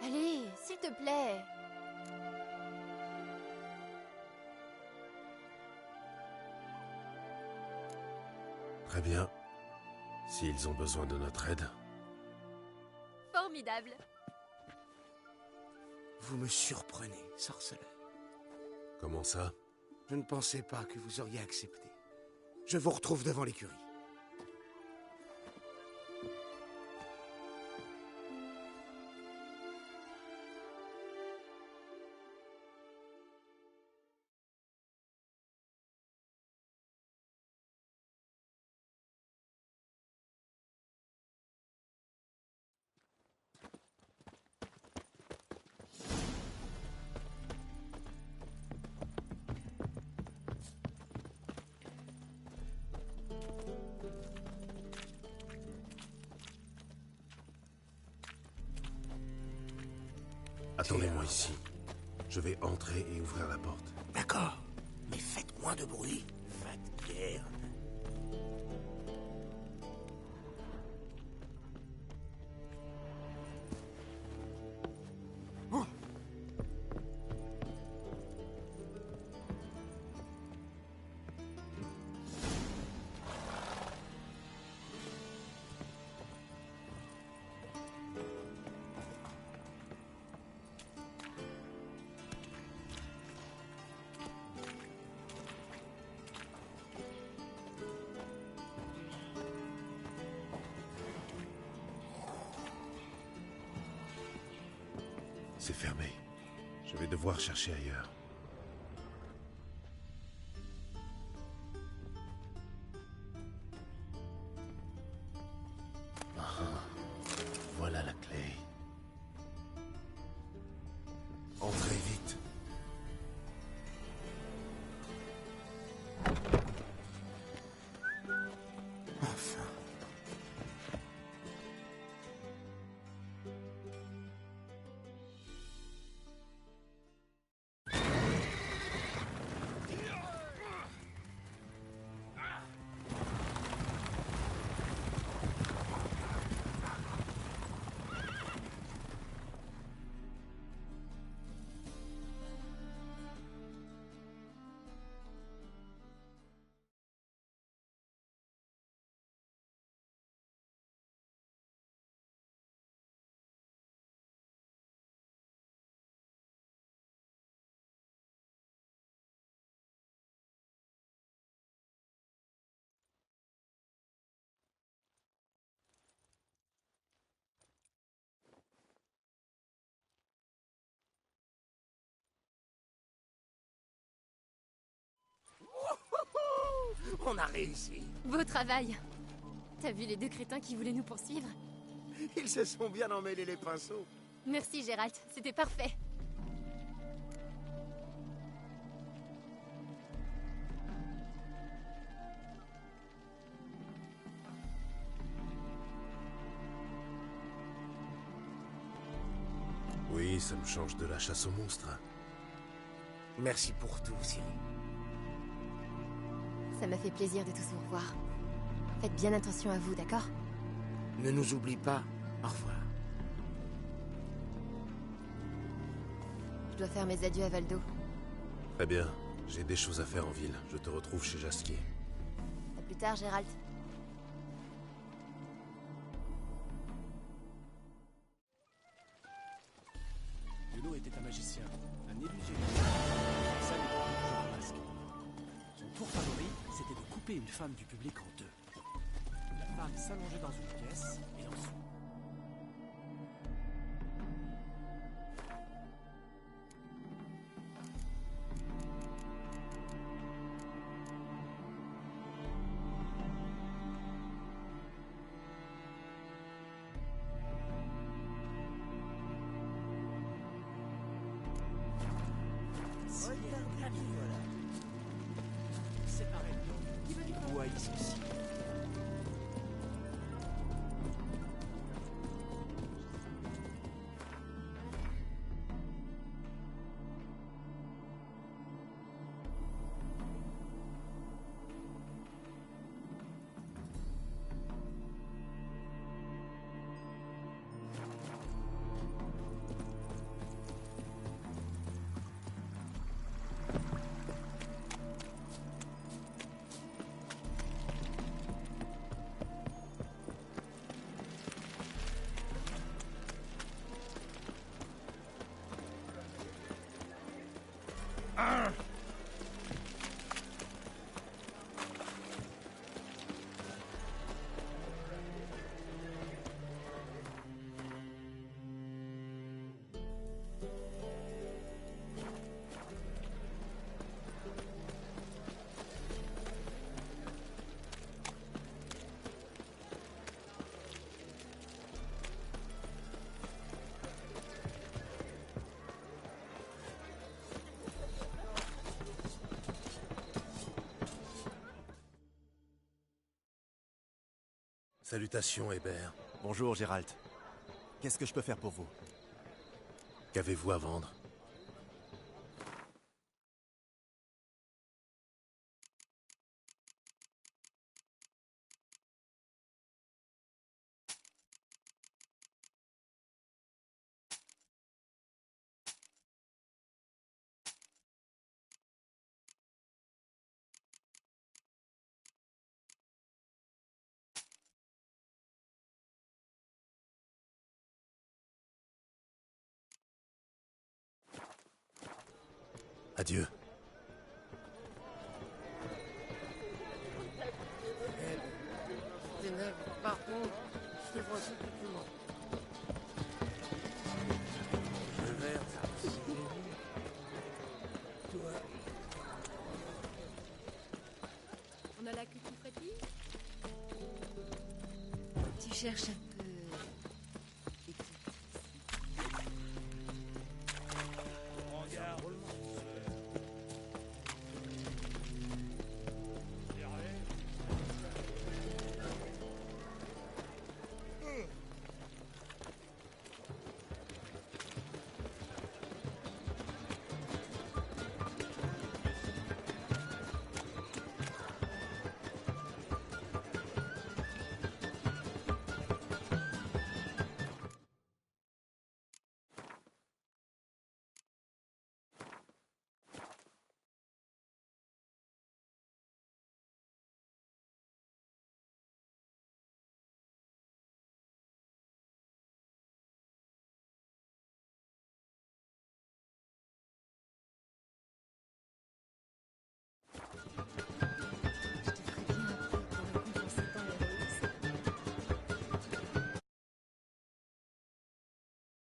Allez, s'il te plaît. Très bien. S'ils ont besoin de notre aide. Formidable. Vous me surprenez, sorceleur. Comment ça? Je ne pensais pas que vous auriez accepté. Je vous retrouve devant l'écurie. Attendez-moi ici. Je vais entrer et ouvrir la porte. D'accord, mais faites moins de bruit. Fatigué. C'est fermé. Je vais devoir chercher ailleurs. Voilà la clé. Entrez vite. Enfin. On a réussi. Beau travail. T'as vu les deux crétins qui voulaient nous poursuivre? Ils se sont bien emmêlés les pinceaux. Merci, Gérald. C'était parfait. Oui, ça me change de la chasse aux monstres. Merci pour tout, Ciri. Ça m'a fait plaisir de tous vous revoir. Faites bien attention à vous, d'accord? Ne nous oublie pas. Au revoir. Je dois faire mes adieux à Valdo. Très bien. J'ai des choses à faire en ville. Je te retrouve chez Jasquier. À plus tard, Gérald. Yuno était un magicien, un illusionniste. Salut, toujours un masque. Son tour favori, c'était de couper une femme du public en deux. La femme s'allongeait dans une pièce et en dessous. Salutations, Hébert. Bonjour, Gérald. Qu'est-ce que je peux faire pour vous? Qu'avez-vous à vendre? Adieu. On a la queue qui frétille? Tu cherches